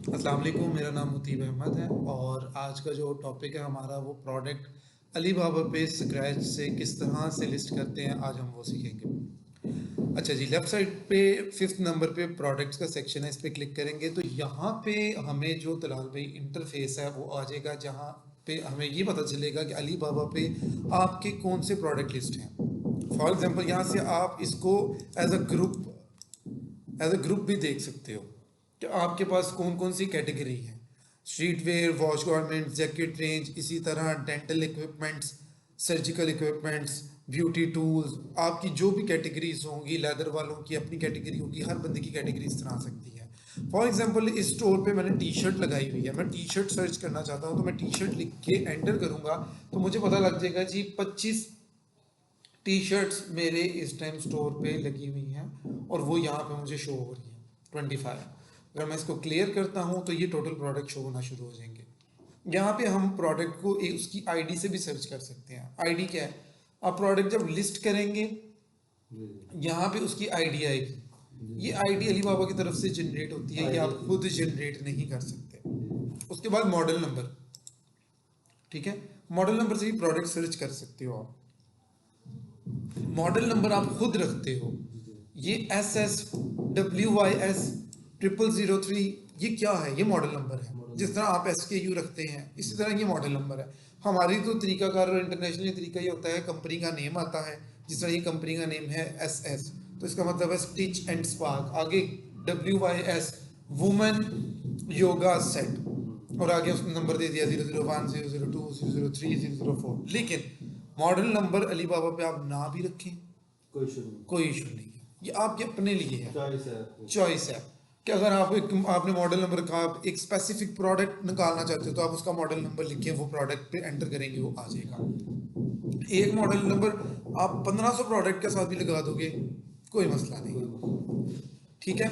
अस्सलाम वालेकुम, मेरा नाम मुतीब अहमद है और आज का जो टॉपिक है हमारा वो प्रोडक्ट अली बाबा पे स्क्रैच से किस तरह से लिस्ट करते हैं, आज हम वो सीखेंगे। अच्छा जी, लेफ्ट साइड पे फिफ्थ नंबर पे प्रोडक्ट्स का सेक्शन है, इस पर क्लिक करेंगे तो यहाँ पे हमें जो तलाल भाई इंटरफेस है वो आ जाएगा, जहाँ पे हमें ये पता चलेगा कि अली बाबा पे आपके कौन से प्रोडक्ट लिस्ट हैं। फॉर एग्जांपल यहाँ से आप इसको एज अ ग्रुप भी देख सकते हो कि आपके पास कौन कौन सी कैटेगरी है। Street wear, wash garments, jacket range, इसी तरह dental equipments, surgical equipments, beauty tools, आपकी जो भी कैटेगरीज होंगी, लेदर वालों की अपनी कैटेगरी होगी, हर बंदे की कैटेगरी इस तरह आ सकती है। फॉर एग्जांपल इस स्टोर पे मैंने टी शर्ट लगाई हुई है, मैं टी शर्ट सर्च करना चाहता हूँ तो मैं टी शर्ट लिख के एंटर करूंगा तो मुझे पता लग जाएगा जी 25 टी शर्ट्स मेरे इस टाइम स्टोर पे लगी हुई हैं और वो यहाँ पे मुझे शो हो रही है 25। अगर मैं इसको क्लियर करता हूँ तो ये टोटल प्रोडक्ट शो होना शुरू हो जाएंगे। यहाँ पे हम प्रोडक्ट को उसकी आईडी से भी सर्च कर सकते हैं। आईडी क्या है? आप प्रोडक्ट जब लिस्ट करेंगे यहाँ पे उसकी आईडी आएगी। ये आईडी अली बाबा की तरफ से जनरेट होती है, ये आप खुद जनरेट नहीं कर सकते। उसके बाद मॉडल नंबर, ठीक है, मॉडल नंबर से ही प्रोडक्ट सर्च कर सकते हो आप। मॉडल नंबर आप खुद रखते हो। ये SS WYS 0003, ये क्या है? ये मॉडल नंबर है। जिस तरह आप SKU रखते हैं इसी तरह ये मॉडल नंबर है। हमारी तो तरीकाकार और इंटरनेशनली तरीका ये होता है, कंपनी का नेम आता है, जिस तरह ये कंपनी का नेम है SS, तो इसका मतलब है स्टिच एंड स्पार्क। आगे WYS वुमेन योगा सेट, और आगे उसने नंबर दे दिया 001 002 003 004। लेकिन मॉडल नंबर अली बाबा पे आप ना भी रखें कोई इशू नहीं है, ये आपके अपने लिए है, चॉइस है कि अगर आपने मॉडल नंबर का आप एक स्पेसिफिक प्रोडक्ट निकालना चाहते हो तो आप उसका मॉडल नंबर लिखें, वो प्रोडक्ट पे एंटर करेंगे वो आ जाएगा। एक मॉडल नंबर आप 1500 प्रोडक्ट के साथ भी लगा दोगे कोई मसला नहीं है, ठीक है,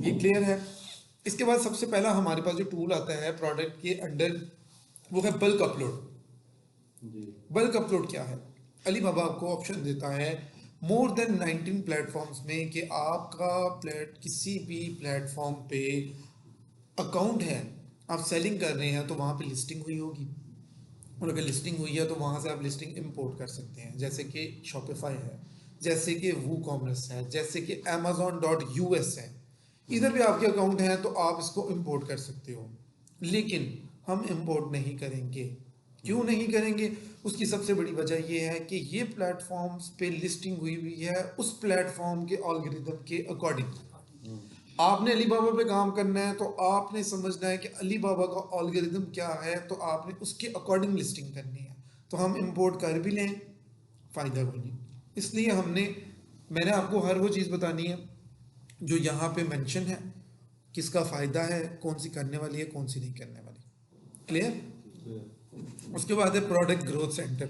ये क्लियर है। इसके बाद सबसे पहला हमारे पास जो टूल आता है प्रोडक्ट के अंडर वो है बल्क अपलोड। बल्क अपलोड क्या है? अली बाबा आपको ऑप्शन देता है मोर देन 19 प्लेटफॉर्म्स में कि आपका किसी भी प्लेटफॉर्म पे अकाउंट है, आप सेलिंग कर रहे हैं तो वहाँ पे लिस्टिंग हुई होगी, और अगर लिस्टिंग हुई है तो वहाँ से आप लिस्टिंग इंपोर्ट कर सकते हैं, जैसे कि शॉपिफाई है, जैसे कि वू कॉमर्स है, जैसे कि Amazon.us है। इधर भी आपके अकाउंट हैं तो आप इसको इंपोर्ट कर सकते हो। लेकिन हम इंपोर्ट नहीं करेंगे। क्यों नहीं करेंगे? उसकी सबसे बड़ी वजह यह है कि ये प्लेटफॉर्म्स पे लिस्टिंग हुई हुई है उस प्लेटफॉर्म के एल्गोरिथम के अकॉर्डिंग। आपने अली बाबा पे काम करना है तो आपने समझना है कि अली बाबा का एल्गोरिथम क्या है, तो आपने उसके अकॉर्डिंग लिस्टिंग करनी है। तो हम इंपोर्ट कर भी लें फ़ायदा कोई नहीं, इसलिए मैंने आपको हर वो चीज़ बतानी है जो यहाँ पे मेंशन है, किसका फ़ायदा है, कौन सी करने वाली है, कौन सी नहीं करने वाली। क्लियर? उसके बाद है product growth centre.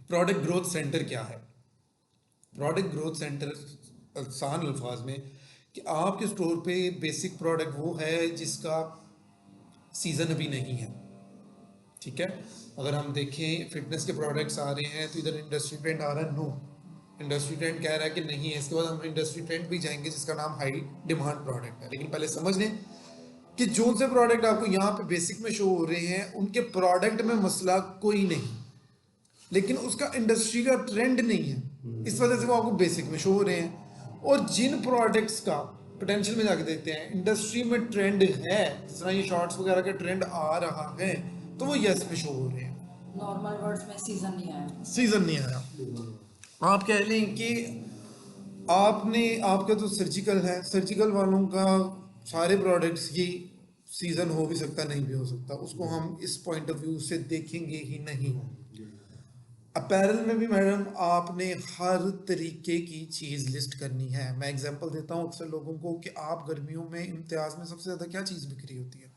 Product growth centre क्या है? प्रोडक्ट ग्रोथ सेंटर आसान अल्फाज में कि आपके स्टोर पे बेसिक प्रोडक्ट वो है जिसका सीज़न अभी नहीं है, ठीक है। अगर हम देखें फिटनेस के प्रोडक्ट्स आ रहे हैं तो इधर इंडस्ट्री ट्रेंड आ रहा है, नो, इंडस्ट्री ट्रेंड कह रहा है कि नहीं है। इसके बाद हम इंडस्ट्री ट्रेंड भी जाएंगे जिसका नाम हाई डिमांड प्रोडक्ट है। लेकिन पहले समझ लें कि जो से प्रोडक्ट आपको यहाँ पे बेसिक में शो हो रहे हैं उनके प्रोडक्ट में मसला कोई नहीं, लेकिन उसका इंडस्ट्री का ट्रेंड नहीं है, इस वजह से वो आपको बेसिक में शो हो रहे हैं। और जिन प्रोडक्ट्स का पोटेंशियल में जाके देखते हैं इंडस्ट्री में ट्रेंड है, जिस तरह ये शॉर्ट्स वगैरह का ट्रेंड आ रहा है, तो वो यस पे शो हो रहे हैं। नॉर्मल वर्ड्स में सीजन नहीं आया। सीजन नहीं आया। आप कह लें कि आपने आपका तो सर्जिकल है, सर्जिकल वालों का सारे प्रोडक्ट्स ये सीजन हो भी सकता नहीं भी हो सकता, उसको हम इस पॉइंट ऑफ व्यू से देखेंगे ही नहीं। अपैरल में भी मैडम आपने हर तरीके की चीज़ लिस्ट करनी है। मैं एग्जांपल देता हूँ अक्सर लोगों को कि आप गर्मियों में इम्तियाज़ में सबसे ज़्यादा क्या चीज़ बिक्री होती है?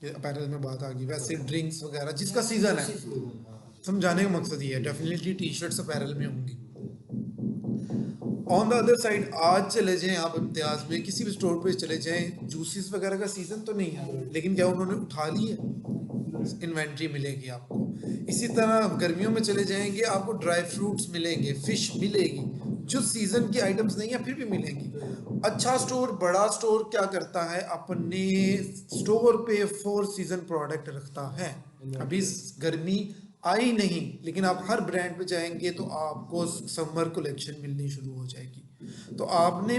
ये अपैरल में बात आ गई। वैसे ड्रिंक्स वगैरह जिसका सीज़न है, समझाने का मकसद ये है, डेफिनेटली टी शर्ट्स अपैरल में होंगी। ऑन द अदर साइड आज चले जाएं आप इम्तियाज़ में किसी भी स्टोर पे चले जाएं, जूसेस वगैरह का सीज़न तो नहीं है, लेकिन क्या उन्होंने उठा ली है? इन्वेंट्री मिलेगी आपको। इसी तरह गर्मियों में चले जाएंगे, आपको ड्राई फ्रूट्स मिलेंगे, फिश मिलेगी, जो सीजन की आइटम्स नहीं है फिर भी मिलेंगी। अच्छा स्टोर, बड़ा स्टोर क्या करता है, अपने स्टोर पे 4 सीजन प्रोडक्ट रखता है। अभी गर्मी आई नहीं, लेकिन आप हर ब्रांड पे जाएंगे तो आपको समर कलेक्शन मिलनी शुरू हो जाएगी। तो आपने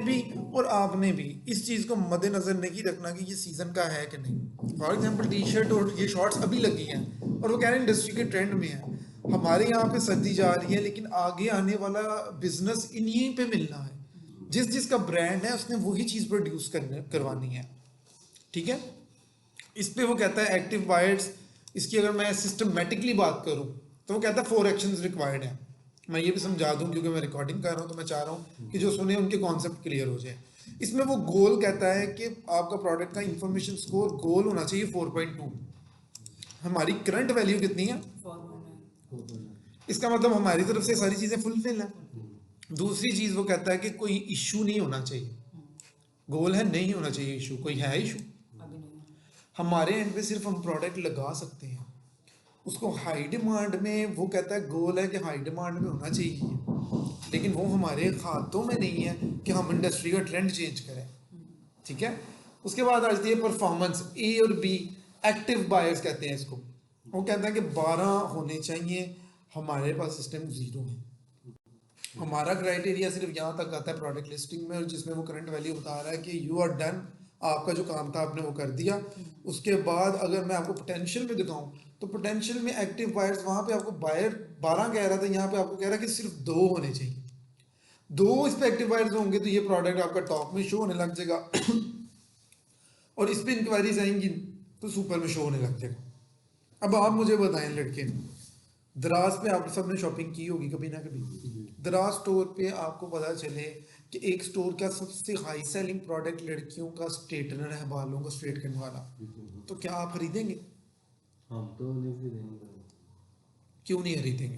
भी इस चीज़ को मद्देनजर नहीं रखना कि ये सीजन का है कि नहीं। फॉर एग्जांपल टी शर्ट और ये शॉर्ट्स अभी लगी हैं और वो कह रहे हैं इंडस्ट्री के ट्रेंड में है। हमारे यहाँ पे सर्दी जा रही है, लेकिन आगे आने वाला बिजनेस इन्हीं पे मिलना है। जिस जिसका ब्रांड है उसने वही चीज़ प्रोड्यूस करवानी है, ठीक है। इस पे वो कहता है एक्टिव बायर्स, इसकी अगर मैं सिस्टमेटिकली बात करूं तो वो कहता है 4 एक्शंस रिक्वायर्ड हैं। मैं ये भी समझा दूं क्योंकि मैं रिकॉर्डिंग कर रहा हूं, तो मैं चाह रहा हूं कि जो सुने उनके कॉन्सेप्ट क्लियर हो जाए। इसमें वो गोल कहता है कि आपका प्रोडक्ट का इंफॉर्मेशन स्कोर गोल होना चाहिए 4.2। हमारी करंट वैल्यू कितनी है? 4.9। इसका मतलब हमारी तरफ से सारी चीज़ें फुलफिल है। दूसरी चीज़ वो कहता है कि कोई इशू नहीं होना चाहिए। गोल है नहीं होना चाहिए इशू, कोई है इशू अभी नहीं। हमारे एंड पे सिर्फ हम प्रोडक्ट लगा सकते हैं उसको। हाई डिमांड में वो कहता है गोल है कि हाई डिमांड में होना चाहिए, लेकिन वो हमारे हाथों में नहीं है कि हम इंडस्ट्री का ट्रेंड चेंज करें, ठीक है। उसके बाद आ जाती है परफॉर्मेंस, ए और बी। एक्टिव बायर्स कहते हैं इसको। वो कहता है कि 12 होने चाहिए, हमारे पास सिस्टम 0 है। हमारा क्राइटेरिया सिर्फ यहाँ तक आता है प्रोडक्ट लिस्टिंग में, और जिसमें वो करंट वैल्यू बता रहा है कि यू आर डन, आपका जो काम था आपने वो कर दिया। उसके बाद अगर मैं आपको पोटेंशियल में दिखाऊं तो पोटेंशियल में एक्टिव बायर्स, वहाँ पे आपको बायर 12 कह रहा था, यहाँ पे आपको कह रहा है कि सिर्फ 2 होने चाहिए। 2 इस पे एक्टिव बायर्स होंगे तो ये प्रोडक्ट आपका टॉप में शो होने लग जाएगा और इस पे इंक्वायरीज आएंगी तो सुपर में शो होने लग जाएगा। अब आप मुझे बताएं लड़के, दराज पे आप सबने शॉपिंग की होगी कभी ना कभी। दराज स्टोर पे आपको पता चले कि एक स्टोर का सबसे हाई सेलिंग प्रोडक्ट लड़कियों का स्ट्रेटनर है, बालों को स्ट्रेट करने वाला, तो क्या आप खरीदेंगे? हम तो नहीं खरीदेंगे। क्यों नहीं खरीदेंगे?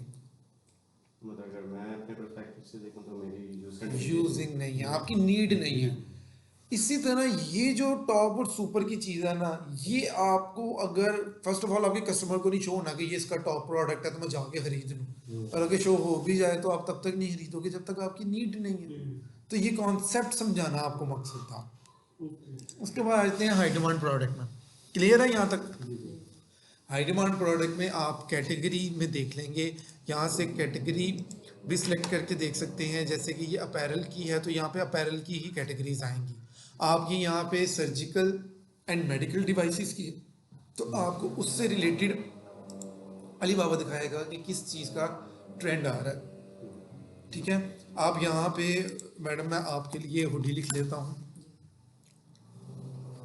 मतलब अगर मैं अपने पर्सपेक्टिव से देखूं तो मेरी यूजिंग नहीं है, आपकी नीड नहीं है। इसी तरह ये जो टॉप और सुपर की चीज़ है ना, ये आपको अगर फर्स्ट ऑफ ऑल आपके कस्टमर को नहीं शो होना कि ये इसका टॉप प्रोडक्ट है तो मैं जाके खरीद लूँ, और अगर शो हो भी जाए तो आप तब तक नहीं खरीदोगे जब तक आपकी नीड नहीं है। तो ये कॉन्सेप्ट समझाना आपको मकसद था। उसके बाद आते हैं हाई डिमांड प्रोडक्ट में। क्लियर है यहाँ तक? हाई डिमांड प्रोडक्ट में आप कैटेगरी में देख लेंगे, यहाँ से कैटेगरी भी सिलेक्ट करके देख सकते हैं। जैसे कि ये अपैरल की है तो यहाँ पे अपैरल की ही कैटेगरीज आएंगी। आपकी यहाँ पे सर्जिकल एंड मेडिकल डिवाइसेस की है तो आपको उससे रिलेटेड अली बाबा दिखाएगा कि किस चीज़ का ट्रेंड आ रहा है, ठीक है। आप यहाँ पे मैडम मैं आपके लिए हुडी लिख लेता हूँ।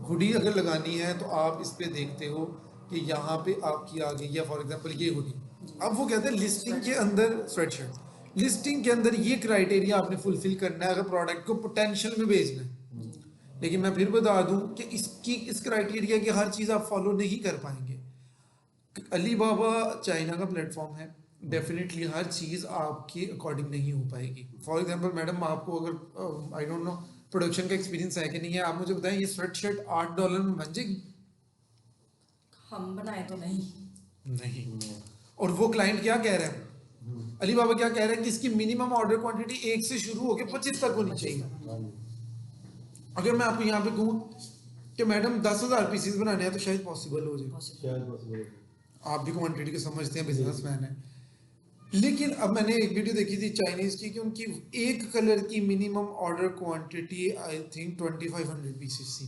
हुडी अगर लगानी है तो आप इस पे देखते हो कि यहाँ पे आपकी आ गई है फॉर एग्जांपल ये हुडी। अब वो कहते हैं लिस्टिंग के अंदर स्वेटशर्ट, लिस्टिंग के अंदर ये क्राइटेरिया आपने फुलफिल करना है अगर प्रोडक्ट को पोटेंशियल में बेचना है। लेकिन मैं फिर बता दूं कि इस क्राइटेरिया की हर चीज़ आप फॉलो नहीं कर पाएंगे। अली बाबा चाइना का प्लेटफॉर्म है, डेफिनेटली हर चीज़ आपके अकॉर्डिंग नहीं हो पाएगी। फॉर एग्जांपल मैडम आपको अगर आई डोंट नो प्रोडक्शन का एक्सपीरियंस है कि नहीं है, आप मुझे बताएं ये स्वेट शर्ट $8 में बन जाएगी? हम बनाए तो नहीं। नहीं। और वो क्लाइंट क्या कह रहा है, अली बाबा क्या कह रहे हैं कि इसकी मिनिमम ऑर्डर क्वांटिटी 1 से शुरू होकर 25 तक होनी चाहिए। अगर मैं आपको यहाँ पे कहूँ कि मैडम 10,000 पीसीस बनाने हैं तो शायद पॉसिबल हो जाए। आप भी क्वांटिटी को समझते हैं, बिजनेसमैन है। लेकिन अब मैंने एक वीडियो देखी थी चाइनीज की कि उनकी एक कलर की minimum order quantity I think 2500 pieces थी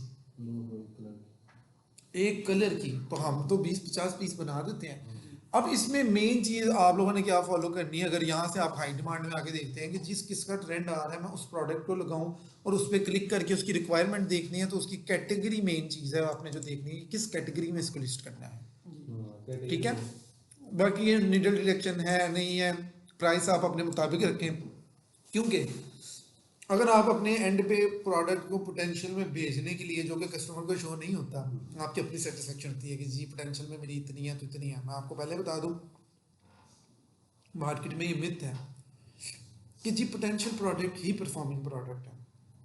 एक कलर की। तो हम तो 20-50 पीस बना देते हैं। अब इसमें मेन चीज़ आप लोगों ने क्या फॉलो करनी है, अगर यहाँ से आप हाई डिमांड में आके देखते हैं कि जिस किसका ट्रेंड आ रहा है मैं उस प्रोडक्ट को लगाऊं और उस पर क्लिक करके उसकी रिक्वायरमेंट देखनी है, तो उसकी कैटेगरी मेन चीज़ है आपने जो देखनी है किस कैटेगरी में इसको लिस्ट करना है, ठीक है। बाकी ये नीडल डिटेक्शन है नहीं है, प्राइस आप अपने मुताबिक रखें, क्योंकि अगर आप अपने एंड पे प्रोडक्ट को पोटेंशियल में भेजने के लिए जो कि कस्टमर को शो नहीं होता, आपकी अपनी सेटिस्फेक्शन होती है कि जी पोटेंशियल में मेरी इतनी है तो इतनी है। मैं आपको पहले बता दूं मार्केट में ये मिथ है कि जी पोटेंशियल प्रोडक्ट ही परफॉर्मिंग प्रोडक्ट है,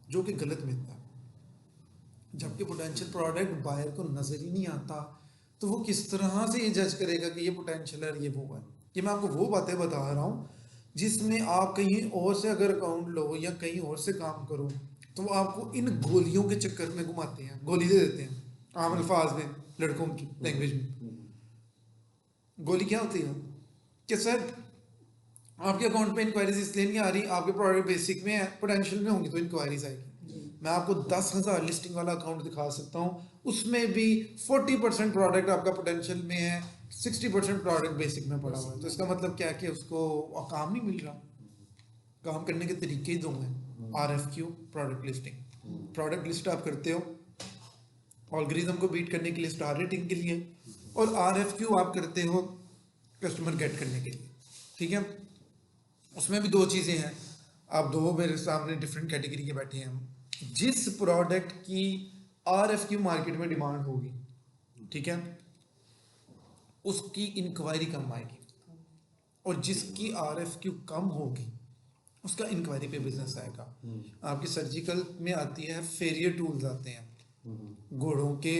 जो कि गलत मिथ है। जबकि पोटेंशियल प्रोडक्ट बायर को नज़र ही नहीं आता तो वो किस तरह से ये जज करेगा कि ये पोटेंशियल है, ये वो है। ये मैं आपको वो बातें बता रहा हूँ जिसमें आप कहीं और से अगर अकाउंट लो या कहीं और से काम करो तो वो आपको इन गोलियों के चक्कर में घुमाते हैं, गोली दे देते हैं आम अल्फाज में, लड़कों की लैंग्वेज में। गोली क्या होती है कि सर आपके अकाउंट पे इंक्वायरीज इसलिए नहीं आ रही, आपके प्रोडक्ट बेसिक में है, पोटेंशियल में होंगी तो इंक्वायरीज आएगी। मैं आपको 10,000 लिस्टिंग वाला अकाउंट दिखा सकता हूँ, उसमें भी 40% प्रोडक्ट आपका पोटेंशियल में है, 60% प्रोडक्ट बेसिक में पड़ा हुआ है। तो इसका मतलब क्या है कि उसको काम नहीं मिल रहा। काम करने के तरीके ही दो हैं, RFQ, product listing. Product list आप करते हो ऑल्गोरिथम को बीट करने के लिए, स्टार रेटिंग के लिए, और RFQ आप करते हो कस्टमर गेट करने के लिए। ठीक है, उसमें भी दो चीज़ें हैं। आप दो मेरे सामने डिफरेंट कैटेगरी के बैठे हैं। जिस प्रोडक्ट की RFQ मार्केट में डिमांड होगी, ठीक है, उसकी इंक्वायरी कम आएगी, और जिसकी RFQ कम होगी उसका इंक्वायरी पे बिजनेस आएगा। आपकी सर्जिकल में आती है, फेरियर टूल्स आते हैं, घोड़ों के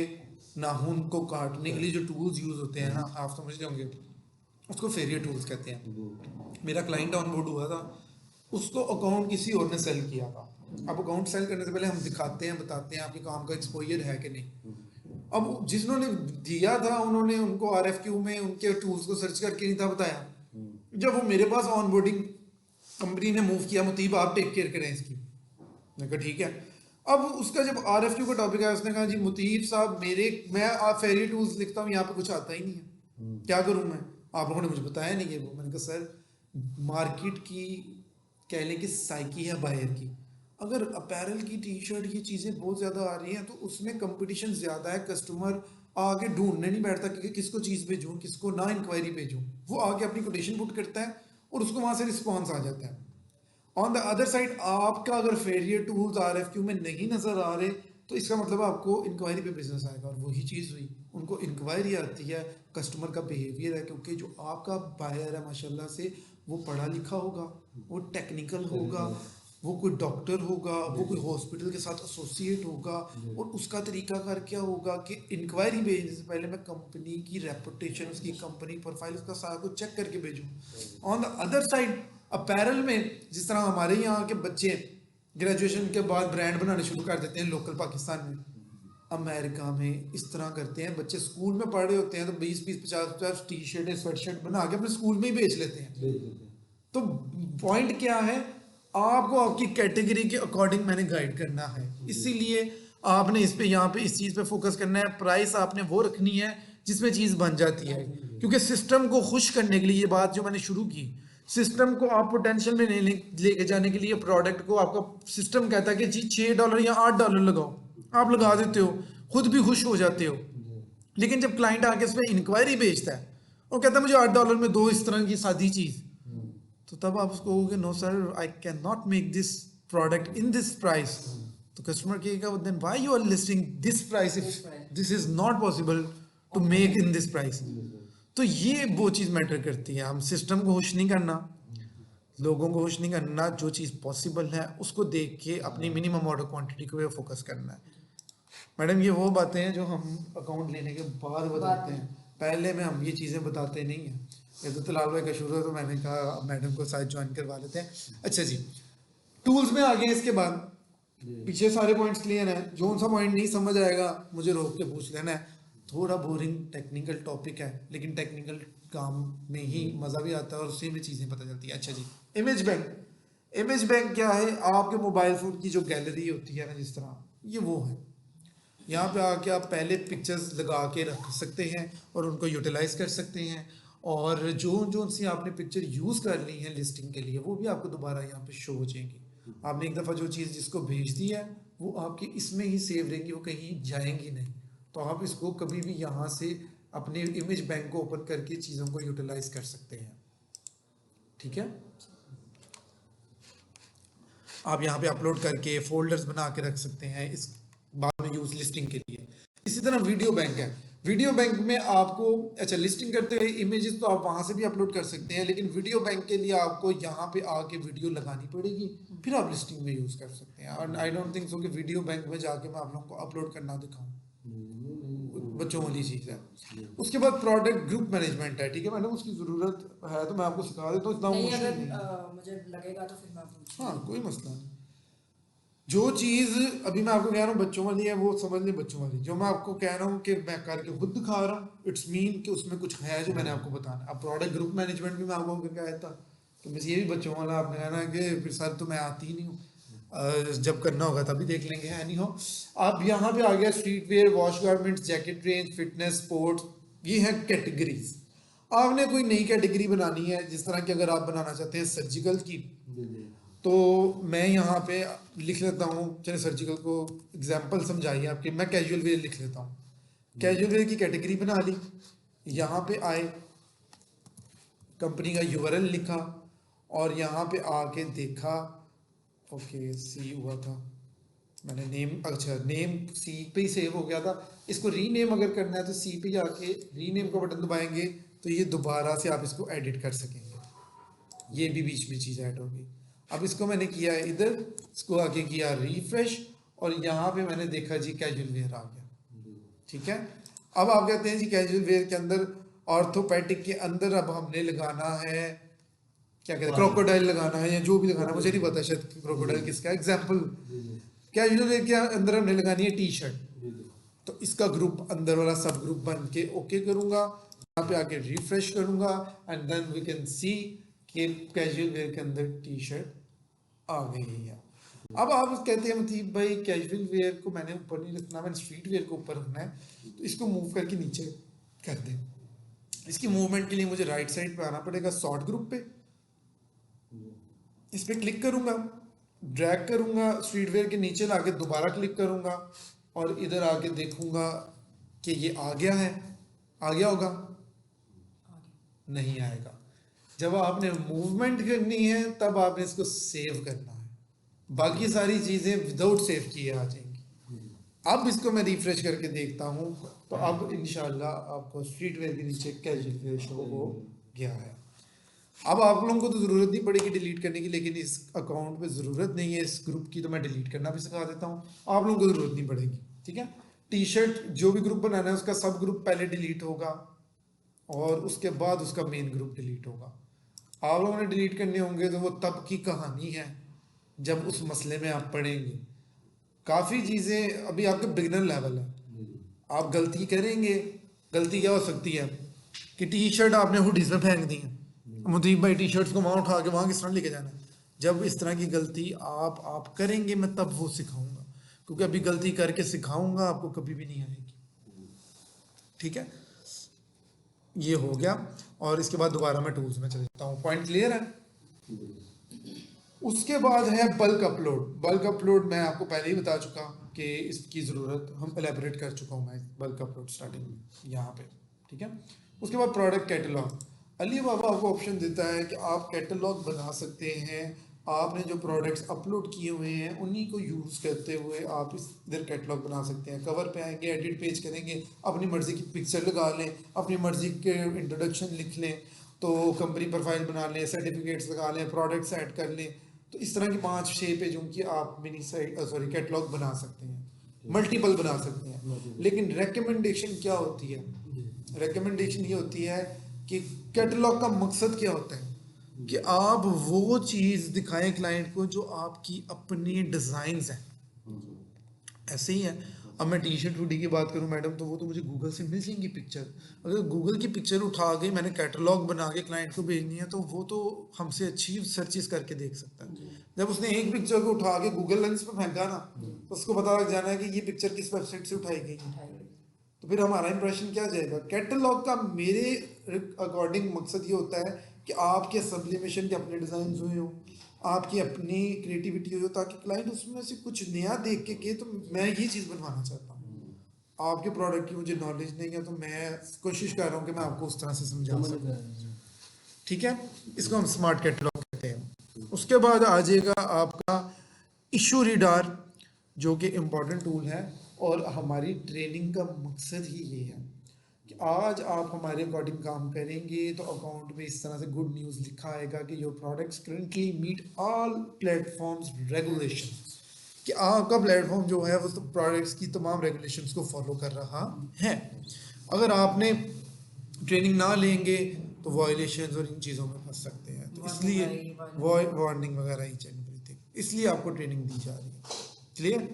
नाखून को काटने के लिए जो टूल्स यूज होते हैं ना, आप समझ होंगे, उसको फेरियर टूल्स कहते हैं। मेरा क्लाइंट ऑनबोर्ड हुआ था, उसको अकाउंट किसी और ने सेल किया था। अब अकाउंट सेल करने से पहले हम दिखाते हैं, बताते हैं आपके काम का एक्सपोजर है कि नहीं। अब जिन्होंने दिया था उन्होंने उनको RFQ में उनके टूल्स को सर्च करके नहीं था बताया। जब वो मेरे पास ऑनबोर्डिंग कंपनी ने मूव किया, मुतीब आप टेक केयर करें इसकी, मैंने कहा ठीक है। अब उसका जब RFQ का टॉपिक आया, उसने कहा जी मुतीब साहब मैं फेरियर टूल्स लिखता हूँ, यहाँ पे कुछ आता ही नहीं है, क्या करूँ मैं, आप लोगों ने मुझे बताया नहीं है वो। मैंने कहा सर मार्केट की कह लें कि साइकी है बायर की, अगर अपैरल की टी-शर्ट ये चीज़ें बहुत ज़्यादा आ रही हैं तो उसमें कंपटीशन ज़्यादा है, कस्टमर आगे ढूंढने नहीं बैठता कि किसको चीज़ भेजूँ किसको ना इंक्वायरी भेजूँ, वो आगे अपनी कोटेशन पुट करता है और उसको वहाँ से रिस्पॉन्स आ जाता है। ऑन द अदर साइड आपका अगर फेरियर टूल्स RFQ में नहीं नज़र आ रहे तो इसका मतलब आपको इंक्वायरी पे बिजनेस आएगा, और वही चीज़ हुई, उनको इंक्वायरी आती है, कस्टमर का बिहेवियर है, क्योंकि जो आपका बायर है माशाल्लाह से वो पढ़ा लिखा होगा, वो टेक्निकल होगा, वो कोई डॉक्टर होगा, वो कोई हॉस्पिटल के साथ एसोसिएट होगा, और उसका तरीकाकार क्या होगा कि इंक्वायरी भेजने से पहले मैं कंपनी की रेपुटेशन, उसकी कंपनी प्रोफाइल, उसका सारा कुछ चेक करके भेजूँ। On the other side apparel में जिस तरह हमारे यहाँ के बच्चे ग्रेजुएशन के बाद ब्रांड बनाने शुरू कर देते हैं लोकल पाकिस्तान में, अमेरिका में इस तरह करते हैं, बच्चे स्कूल में पढ़ रहे होते हैं तो 20-20, 50-50 टी-शर्ट स्वेटशर्ट बना के अपने स्कूल में ही बेच लेते हैं। तो पॉइंट क्या है, आपको आपकी कैटेगरी के अकॉर्डिंग मैंने गाइड करना है, इसीलिए आपने इस पे यहाँ पे इस चीज़ पे फोकस करना है। प्राइस आपने वो रखनी है जिसमें चीज़ बन जाती है, क्योंकि सिस्टम को खुश करने के लिए, ये बात जो मैंने शुरू की, सिस्टम को आप पोटेंशियल में लेके जाने के लिए प्रोडक्ट को आपका सिस्टम कहता है कि जी $6 या $8 लगाओ, आप लगा देते हो, खुद भी खुश हो जाते हो। लेकिन जब क्लाइंट आके इसमें इंक्वायरी भेजता है और कहता है मुझे $8 में दो इस तरह की सादी चीज़, तो तब आप उसको कहोगे no sir I can not make this product in this price, तो कस्टमर कहेगा then why you are listing this price if this is not possible to make in this price. तो ये वो चीज़ मैटर करती है, हम सिस्टम को खुश नहीं करना, लोगों को खुश नहीं करना, जो चीज़ पॉसिबल है उसको देख के अपनी मिनिमम ऑर्डर क्वांटिटी को फोकस करना है। मैडम ये वो बातें हैं जो हम अकाउंट लेने के बाद बताते हैं, पहले में हम ये चीज़ें बताते नहीं हैं। ये तो तलाल भाई का शुरू है तो मैंने कहा मैडम को साथ ज्वाइन करवा लेते हैं। अच्छा जी, टूल्स में आ गए, इसके बाद पीछे सारे पॉइंट्स क्लियर हैं, जो सा पॉइंट नहीं समझ आएगा मुझे रोक के पूछ लेना है। थोड़ा बोरिंग टेक्निकल टॉपिक है, लेकिन टेक्निकल काम में ही मज़ा भी आता है और उसी में चीज़ें पता चलती है। अच्छा जी, इमेज बैंक। इमेज बैंक क्या है, आपके मोबाइल फ़ोन की जो गैलरी होती है ना, जिस तरह ये वो है, यहाँ पे आके आप पहले पिक्चर्स लगा के रख सकते हैं और उनको यूटिलाइज कर सकते हैं, और जो सी आपने पिक्चर यूज़ कर ली है लिस्टिंग के लिए वो भी आपको दोबारा यहाँ पे शो हो जाएंगी। आपने एक दफ़ा जो चीज़ जिसको भेज दी है वो आपकी इसमें ही सेव रहेंगी, वो कहीं जाएंगी नहीं। तो आप इसको कभी भी यहाँ से अपने इमेज बैंक को ओपन करके चीज़ों को यूटिलाइज कर सकते हैं। ठीक है, आप यहाँ पे अपलोड करके फोल्डर्स बना के रख सकते हैं इस बाद में यूज लिस्टिंग के लिए। इसी तरह वीडियो बैंक है, वीडियो बैंक में आपको अच्छा लिस्टिंग करते हुए इमेजेस तो आप वहाँ से भी अपलोड कर सकते हैं, लेकिन वीडियो बैंक के लिए आपको यहाँ पे आके वीडियो लगानी पड़ेगी, फिर आप लिस्टिंग में यूज़ कर सकते हैं। और आई डोंट थिंक सो कि वीडियो बैंक में जाके मैं आप लोगों को अपलोड करना दिखाऊँ, बच्चों वाली चीज़ है। उसके बाद प्रोडक्ट ग्रुप मैनेजमेंट है, ठीक है मैडम, उसकी ज़रूरत है तो मैं आपको सिखा देता हूँ, इतना नहीं, मुश्किल अगर नहीं है। मुझे लगेगा तो फिर मैं पूछूंगी। हाँ कोई मसला नहीं। जो चीज़ अभी मैं आपको कह रहा हूँ बच्चों वाली है वो समझ लें बच्चों वाली, जो मैं आपको कह रहा हूँ कि मैं करके खुद दिखा रहा हूँ, इट्स मीन कि उसमें कुछ है जो मैंने आपको बताना। अब प्रोडक्ट ग्रुप मैनेजमेंट भी मैं आपको करके आया था, तो बस ये भी बच्चों वाला आपने कहना कि फिर सर तो मैं आती ही नहीं हूँ, जब करना होगा तभी देख लेंगे। एनी हो, अब यहाँ पे आ गया street wear, wash garments, jacket range, fitness, sports, ये है कैटेगरीज। आपने कोई नई कैटेगरी बनानी है, जिस तरह की अगर आप बनाना चाहते हैं सर्जिकल की, तो मैं यहाँ पे लिख लेता हूँ, चलिए सर्जिकल को एग्जांपल समझाइए आपके, मैं कैजुअल वेयर लिख लेता हूँ। कैजुअल वेयर की कैटेगरी बना ली, यहाँ पे आए, कंपनी का यूआरएल लिखा और यहाँ पे आके देखा, ओके सी हुआ था, मैंने नेम, अच्छा नेम सी पे ही सेव हो गया था, इसको रीनेम अगर करना है तो सी पे जाके रीनेम का बटन दबाएंगे तो ये दोबारा से आप इसको एडिट कर सकेंगे, ये भी बीच में चीज़ ऐड होगी। अब इसको मैंने किया है इधर, इसको आगे किया रिफ्रेश और यहाँ पे मैंने देखा जी कैजुअल वेयर आ गया, ठीक है। अब आप कहते हैं जी कैजुअल वेयर के अंदर ऑर्थोपेडिक के अंदर अब हमने लगाना है क्या कहते हैं, क्रोकोडाइल लगाना है या जो भी लगाना है, मुझे नहीं पता शायद क्रोकोडाइल किसका एग्जाम्पल। कैजुअल वेयर के अंदर हमने लगानी है टी शर्ट, तो इसका ग्रुप अंदर वाला सब ग्रुप बन के ओके करूंगा, यहाँ पे आके रिफ्रेश करूंगा and then we can see कि कैजुअल वेयर के अंदर टी शर्ट आ गई है। अब आप कहते हैं मतलब भाई कैजुअल वेयर को मैंने ऊपर नहीं रखना, मैंने स्ट्रीट वेयर को ऊपर रखना है, तो इसको मूव करके नीचे कर दें। इसकी मूवमेंट के लिए मुझे राइट साइड पे आना पड़ेगा, सॉर्ट ग्रुप पे, इस पे क्लिक करूंगा, ड्रैग करूंगा, स्ट्रीट वेयर के नीचे लाके दोबारा क्लिक करूंगा और इधर आके देखूंगा कि ये आ गया है, आ गया होगा, नहीं आएगा। जब आपने मूवमेंट करनी है तब आपने इसको सेव करना है, बाकी सारी चीजें विदाउट सेव किए आ जाएंगी। अब इसको मैं रिफ्रेश करके देखता हूँ तो अब इंशाल्लाह आपको स्ट्रीट वेयर के नीचे कैजुअल वेयर शो हो गया है। अब आप लोगों को तो ज़रूरत नहीं पड़ेगी डिलीट करने की, लेकिन इस अकाउंट पे ज़रूरत नहीं है इस ग्रुप की, तो मैं डिलीट करना भी सिखा देता हूँ, आप लोगों को ज़रूरत नहीं पड़ेगी, ठीक है। टी शर्ट जो भी ग्रुप बनाना है उसका सब ग्रुप पहले डिलीट होगा और उसके बाद उसका मेन ग्रुप डिलीट होगा। आप लोगों ने डिलीट करने होंगे तो वो तब की कहानी है जब उस मसले में आप पढ़ेंगे। काफ़ी चीज़ें अभी आपके बिगिनर लेवल है, आप गलती करेंगे। गलती क्या हो सकती है कि टी शर्ट आपने हुडीज में फेंक दी है, मुदीब भाई टी शर्ट्स को वहाँ उठा के वहाँ किस तरह लेके जाना है। जब इस तरह की गलती आप करेंगे मैं तब वो सिखाऊंगा, क्योंकि अभी गलती करके सिखाऊंगा आपको कभी भी नहीं आएगी, ठीक है। ये हो गया और इसके बाद दोबारा मैं टूल्स में चले जाता हूँ, पॉइंट क्लियर है। उसके बाद है बल्क अपलोड। बल्क अपलोड मैं आपको पहले ही बता चुका कि इसकी ज़रूरत हम एलेबरेट कर चुका हूँ मैं, बल्क अपलोड स्टार्टिंग में यहाँ पे, ठीक है। उसके बाद प्रोडक्ट कैटलॉग, अली बाबा आपको ऑप्शन देता है कि आप कैटलॉग बना सकते हैं। आपने जो प्रोडक्ट्स अपलोड किए हुए हैं उन्हीं को यूज़ करते हुए आप इस इधर कैटलॉग बना सकते हैं। कवर पे आएंगे, एडिट पेज करेंगे, अपनी मर्ज़ी की पिक्चर लगा लें, अपनी मर्ज़ी के इंट्रोडक्शन लिख लें, तो कंपनी प्रोफाइल बना लें, सर्टिफिकेट्स लगा लें, प्रोडक्ट्स ऐड कर लें, तो इस तरह की 5-6 पेजों की आप मिनी साइट कैटलॉग बना सकते हैं, मल्टीपल बना सकते हैं। लेकिन रेकमेंडेशन क्या होती है, रेकमेंडेशन ये होती है कि कैटलॉग का मकसद क्या होता है कि आप वो चीज़ दिखाएं क्लाइंट को जो आपकी अपनी डिज़ाइंस हैं। ऐसे ही है, अब मैं टी शर्ट हुडी की बात करूं मैडम, तो वो तो मुझे गूगल से मिल जाएंगी पिक्चर। अगर गूगल की पिक्चर उठा के मैंने कैटलॉग बना के क्लाइंट को भेजनी है तो वो तो हमसे अच्छी सर्चेस करके देख सकता है। जब उसने एक पिक्चर को उठा के गूगल लेंस पे फेंका ना, तो उसको पता लग जाना है कि ये पिक्चर किस वेबसाइट से उठाई गई, तो फिर हमारा इंप्रेशन क्या जाएगा। कैटलॉग का मेरे अकॉर्डिंग मकसद ये होता है कि आपके सब्लिमेशन के अपने डिज़ाइन हुए हों, आपकी अपनी क्रिएटिविटी हो, ताकि क्लाइंट उसमें से कुछ नया देख के तो मैं ये चीज़ बनवाना चाहता हूँ। आपके प्रोडक्ट की मुझे नॉलेज नहीं है तो मैं कोशिश कर रहा हूँ कि मैं आपको उस तरह से समझा सकूँ, ठीक है। इसको हम स्मार्ट कैटलॉग कहते हैं। उसके बाद आ जाएगा आपका इशू रीडार, जो कि इम्पॉर्टेंट टूल है और हमारी ट्रेनिंग का मकसद ही ये है कि आज आप हमारे अकॉर्डिंग काम करेंगे तो अकाउंट में इस तरह से गुड न्यूज़ लिखा आएगा कि your products currently meet all platforms regulation. कि आपका प्लेटफॉर्म जो है वो तो प्रोडक्ट्स की तमाम रेगुलेशंस को फॉलो कर रहा है। अगर आपने ट्रेनिंग ना लेंगे तो वायलेशंस और इन चीज़ों में फंस सकते हैं, तो इसलिए वार्निंग वगैरह ईच एंड एवरीथिंग, इसलिए आपको ट्रेनिंग दी जा रही है। क्लियर?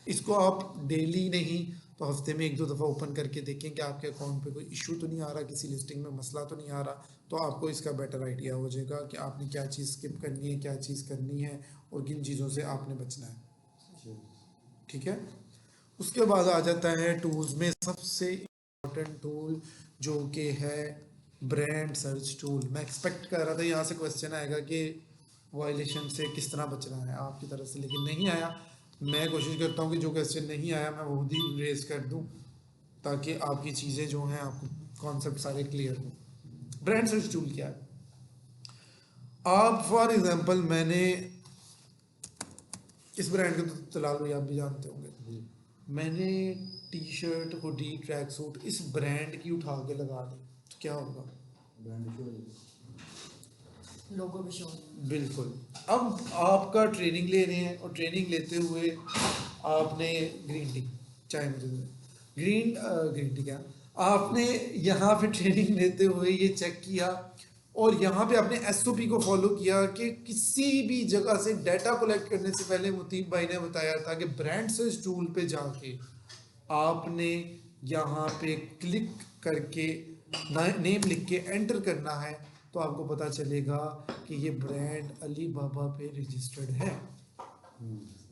इसको आप डेली नहीं तो हफ्ते में 1-2 दफ़ा ओपन करके देखें कि आपके अकाउंट पे कोई इशू तो नहीं आ रहा, किसी लिस्टिंग में मसला तो नहीं आ रहा, तो आपको इसका बेटर आइडिया हो जाएगा कि आपने क्या चीज़ स्किप करनी है, क्या चीज़ करनी है और किन चीज़ों से आपने बचना है। ठीक है? उसके बाद आ जाता है टूल्स में सबसे इम्पोर्टेंट टूल जो कि है ब्रांड सर्च टूल। मैं एक्सपेक्ट कर रहा था यहाँ से क्वेश्चन आएगा कि वायलेशन से किस तरह बचना है आपकी तरफ से, लेकिन नहीं आया। मैं कोशिश करता हूँ कि जो क्वेश्चन नहीं आया मैं वो भी रेज कर दूँ ताकि आपकी चीज़ें जो हैं, आपको कॉन्सेप्ट सारे क्लियर हो। ब्रांड सर्च टूल क्या है? आप फॉर एग्जांपल, मैंने इस ब्रांड को तो तलाल भाई आप भी जानते होंगे, मैंने T shirt, hoodie, track suit इस ब्रांड की उठा के लगा दी तो क्या होगा? लोगो भी शो। बिल्कुल। अब आपका ट्रेनिंग ले रहे हैं और ट्रेनिंग लेते हुए आपने ग्रीन टी, चाय मुझे ग्रीन टी क्या, आपने यहाँ पे ट्रेनिंग लेते हुए ये चेक किया और यहाँ पे आपने एसओपी को फॉलो किया कि किसी भी जगह से डाटा कलेक्ट करने से पहले मुतीब भाई ने बताया था कि ब्रांड सर्च टूल पे जाके आपने यहाँ पे क्लिक करके नेम लिख के एंटर करना है, तो आपको पता चलेगा कि ये ब्रांड अली बाबा पे रजिस्टर्ड है।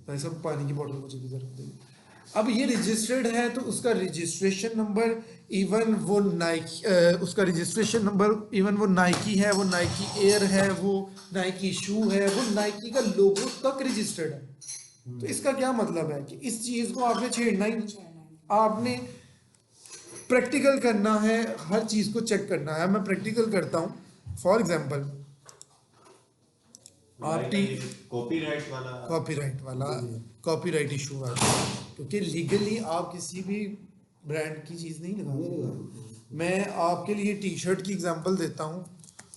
भाई साहब पानी की बोतल मुझे भी जरूरत है। अब ये रजिस्टर्ड है तो उसका रजिस्ट्रेशन नंबर, इवन वो नाइकी, उसका रजिस्ट्रेशन नंबर इवन वो नाइकी है, वो नाइकी एयर है, वो नाइकी शू है, वो नाइकी का लोगो तक रजिस्टर्ड है। तो इसका क्या मतलब है कि इस चीज को आपने छेड़ना ही नहीं, आपने प्रैक्टिकल करना है, हर चीज को चेक करना है। मैं प्रैक्टिकल करता हूँ। फॉर एग्जाम्पल, कॉपीराइट इशू वाला, क्योंकि लीगली आप किसी भी ब्रांड की चीज़ नहीं लगा सकते। मैं आपके लिए टी शर्ट की एग्जांपल देता हूँ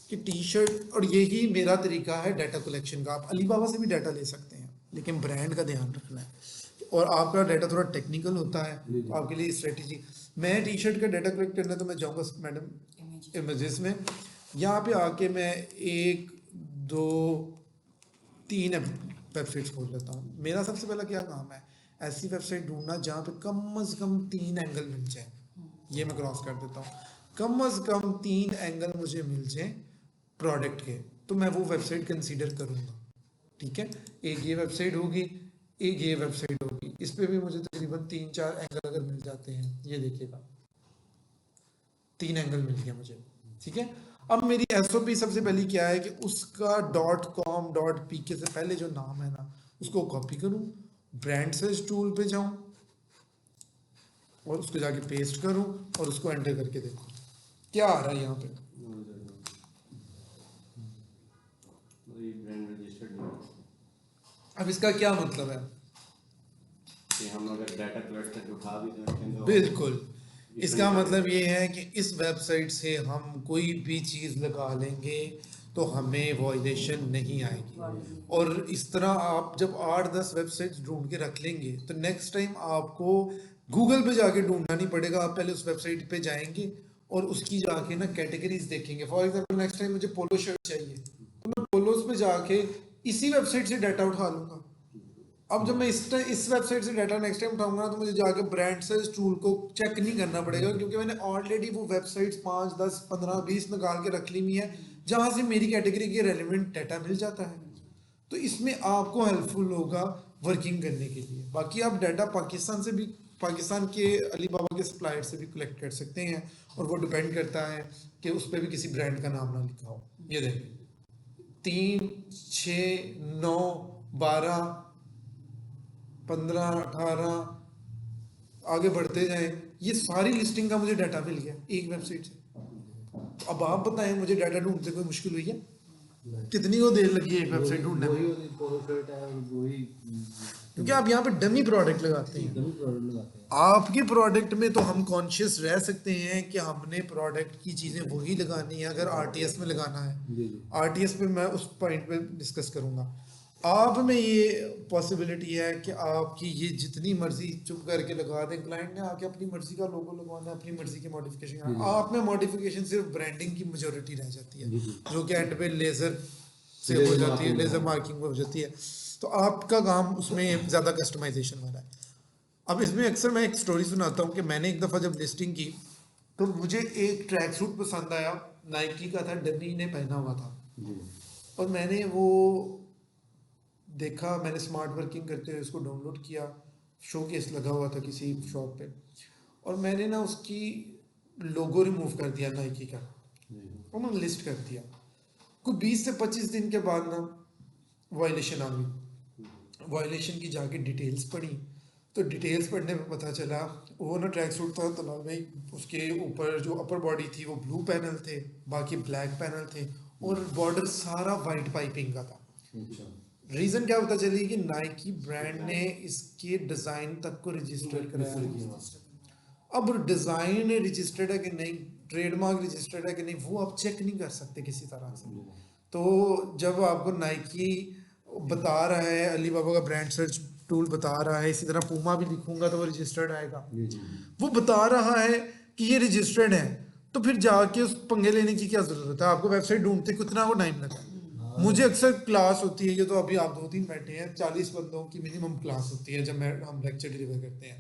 कि टी शर्ट, और यही मेरा तरीका है डाटा कलेक्शन का। आप अलीबाबा से भी डाटा ले सकते हैं, लेकिन ब्रांड का ध्यान रखना है। और आपका डाटा थोड़ा टेक्निकल होता है, तो आपके लिए स्ट्रेटेजी, मैं टी शर्ट का डाटा कलेक्ट करना तो मैं जाऊँगा मैडम इमेजेस में, यहाँ पे आके मैं 1, 2, 3 वेबसाइट्स खोल लेता हूँ। मेरा सबसे पहला क्या काम है, ऐसी वेबसाइट ढूंढना जहाँ पे कम से कम 3 एंगल मिल जाए। ये मैं क्रॉस कर देता हूँ, कम से कम 3 एंगल मुझे मिल जाए प्रोडक्ट के, तो मैं वो वेबसाइट कंसीडर करूँगा। ठीक है, एक ये वेबसाइट होगी, एक ये वेबसाइट होगी, इस पे भी मुझे तकरीबन 3-4 एंगल अगर मिल जाते हैं, ये देखिएगा 3 एंगल मिल गया मुझे। ठीक है, अब मेरी एसओपी सबसे पहली क्या है कि उसका .com .pk से पहले जो नाम है ना, उसको कॉपी करूं, ब्रांड सर्च टूल पे जाऊं और उसको जाके पेस्ट करूं और उसको एंटर करके देखूं क्या आ रहा है यहाँ पे। अब इसका क्या मतलब है कि हम अगर डाटा कलेक्ट करके उठा भी दें, बिल्कुल इसका मतलब ये है कि इस वेबसाइट से हम कोई भी चीज़ लगा लेंगे तो हमें वायलेशन नहीं आएगी। और इस तरह आप जब 8-10 वेबसाइट्स ढूंढ के रख लेंगे तो नेक्स्ट टाइम आपको गूगल पे जाके ढूंढना नहीं पड़ेगा। आप पहले उस वेबसाइट पे जाएंगे और उसकी जाके ना कैटेगरीज देखेंगे। फॉर एग्जांपल, नेक्स्ट टाइम मुझे पोलो शर्ट चाहिए तो मैं पोलोस पे जाके इसी वेबसाइट से डाटा उठा लूँगा। अब जब मैं इस वेबसाइट से डाटा नेक्स्ट टाइम उठाऊंगा तो मुझे जाके ब्रांड सर्च टूल को चेक नहीं करना पड़ेगा, क्योंकि मैंने ऑलरेडी वो वेबसाइट्स 5, 10, 15, 20 निकाल के रख ली हुई है जहां से मेरी कैटेगरी के रेलिवेंट डाटा मिल जाता है। तो इसमें आपको हेल्पफुल होगा वर्किंग करने के लिए। बाकी आप डाटा पाकिस्तान से भी, पाकिस्तान के अलीबाबा के सप्लायर से भी कलेक्ट कर सकते हैं, और वो डिपेंड करता है कि उस पर भी किसी ब्रांड का नाम ना लिखा हो। ये देखिए 3, 6, 9, 12, 15, 18 आगे बढ़ते जाएं, ये सारी लिस्टिंग का मुझे डाटा मिल गया एक वेबसाइट से। अब आप बताएं, मुझे डाटा ढूंढते कोई मुश्किल हुई है? कितनी को देर लगी है एक वेबसाइट ढूंढने में? क्योंकि आप यहाँ पे डमी प्रोडक्ट लगाते हैं। आपके प्रोडक्ट में तो हम कॉन्शियस रह सकते हैं कि हमने प्रोडक्ट की चीज़ें वही लगानी है अगर आरटीएस में लगाना है। आरटीएस पे मैं उस पॉइंट पे डिस्कस करूंगा। आप में ये पॉसिबिलिटी है कि आपकी ये जितनी मर्जी चुप करके लगा दें, क्लाइंट ने आके अपनी मर्जी का लोगो लगवाना है, अपनी मर्जी की मॉडिफिकेशन, आप में मॉडिफिकेशन सिर्फ ब्रांडिंग की मेजोरिटी रह जाती है, जो कि एंड पे लेजर से हो जाती है, लेजर मार्किंग हो जाती है। तो आपका काम उसमें ज़्यादा कस्टमाइजेशन वाला है। अब इसमें अक्सर मैं एक स्टोरी सुनाता हूँ कि मैंने एक दफ़ा जब लिस्टिंग की तो मुझे एक ट्रैक सूट पसंद आया, नाइकी का था, डनी ने पहना हुआ था, और मैंने वो देखा, मैंने स्मार्ट वर्किंग करते हुए उसको डाउनलोड किया, शो केस लगा हुआ था किसी शॉप पे, और मैंने ना उसकी लोगो रिमूव कर दिया नाइकी का, और मैंने लिस्ट कर दिया। कुछ 20 से 25 दिन के बाद ना वायलेशन आ गई। वायलेशन की जाके डिटेल्स पढ़ी, तो डिटेल्स पढ़ने में पता चला वो ना ट्रैक सूट था तो भाई उसके ऊपर जो अपर बॉडी थी वो ब्लू पैनल थे, बाकी ब्लैक पैनल थे, और बॉर्डर सारा वाइट पाइपिंग का था। रीजन क्या पता चली कि नाइकी ब्रांड ने इसके डिजाइन तक को रजिस्टर कराया। अब डिजाइन रजिस्टर्ड है कि नहीं, ट्रेडमार्क रजिस्टर्ड है कि नहीं, वो आप चेक नहीं कर सकते किसी तरह से। तो जब आपको नाइकी बता रहा है, अली बाबा का ब्रांड सर्च टूल बता रहा है, इसी तरह पूमा भी लिखूंगा तो वो रजिस्टर्ड आएगा, वो बता रहा है कि ये रजिस्टर्ड है, तो फिर जाके उस पंगे लेने की क्या जरूरत है? आपको वेबसाइट ढूंढते कितना को टाइम लगा है। मुझे अक्सर क्लास होती है, ये तो अभी आप 2-3 बैठे हैं, 40 बंदों की मिनिमम क्लास होती है जब हम लेक्चर डिलीवर करते हैं,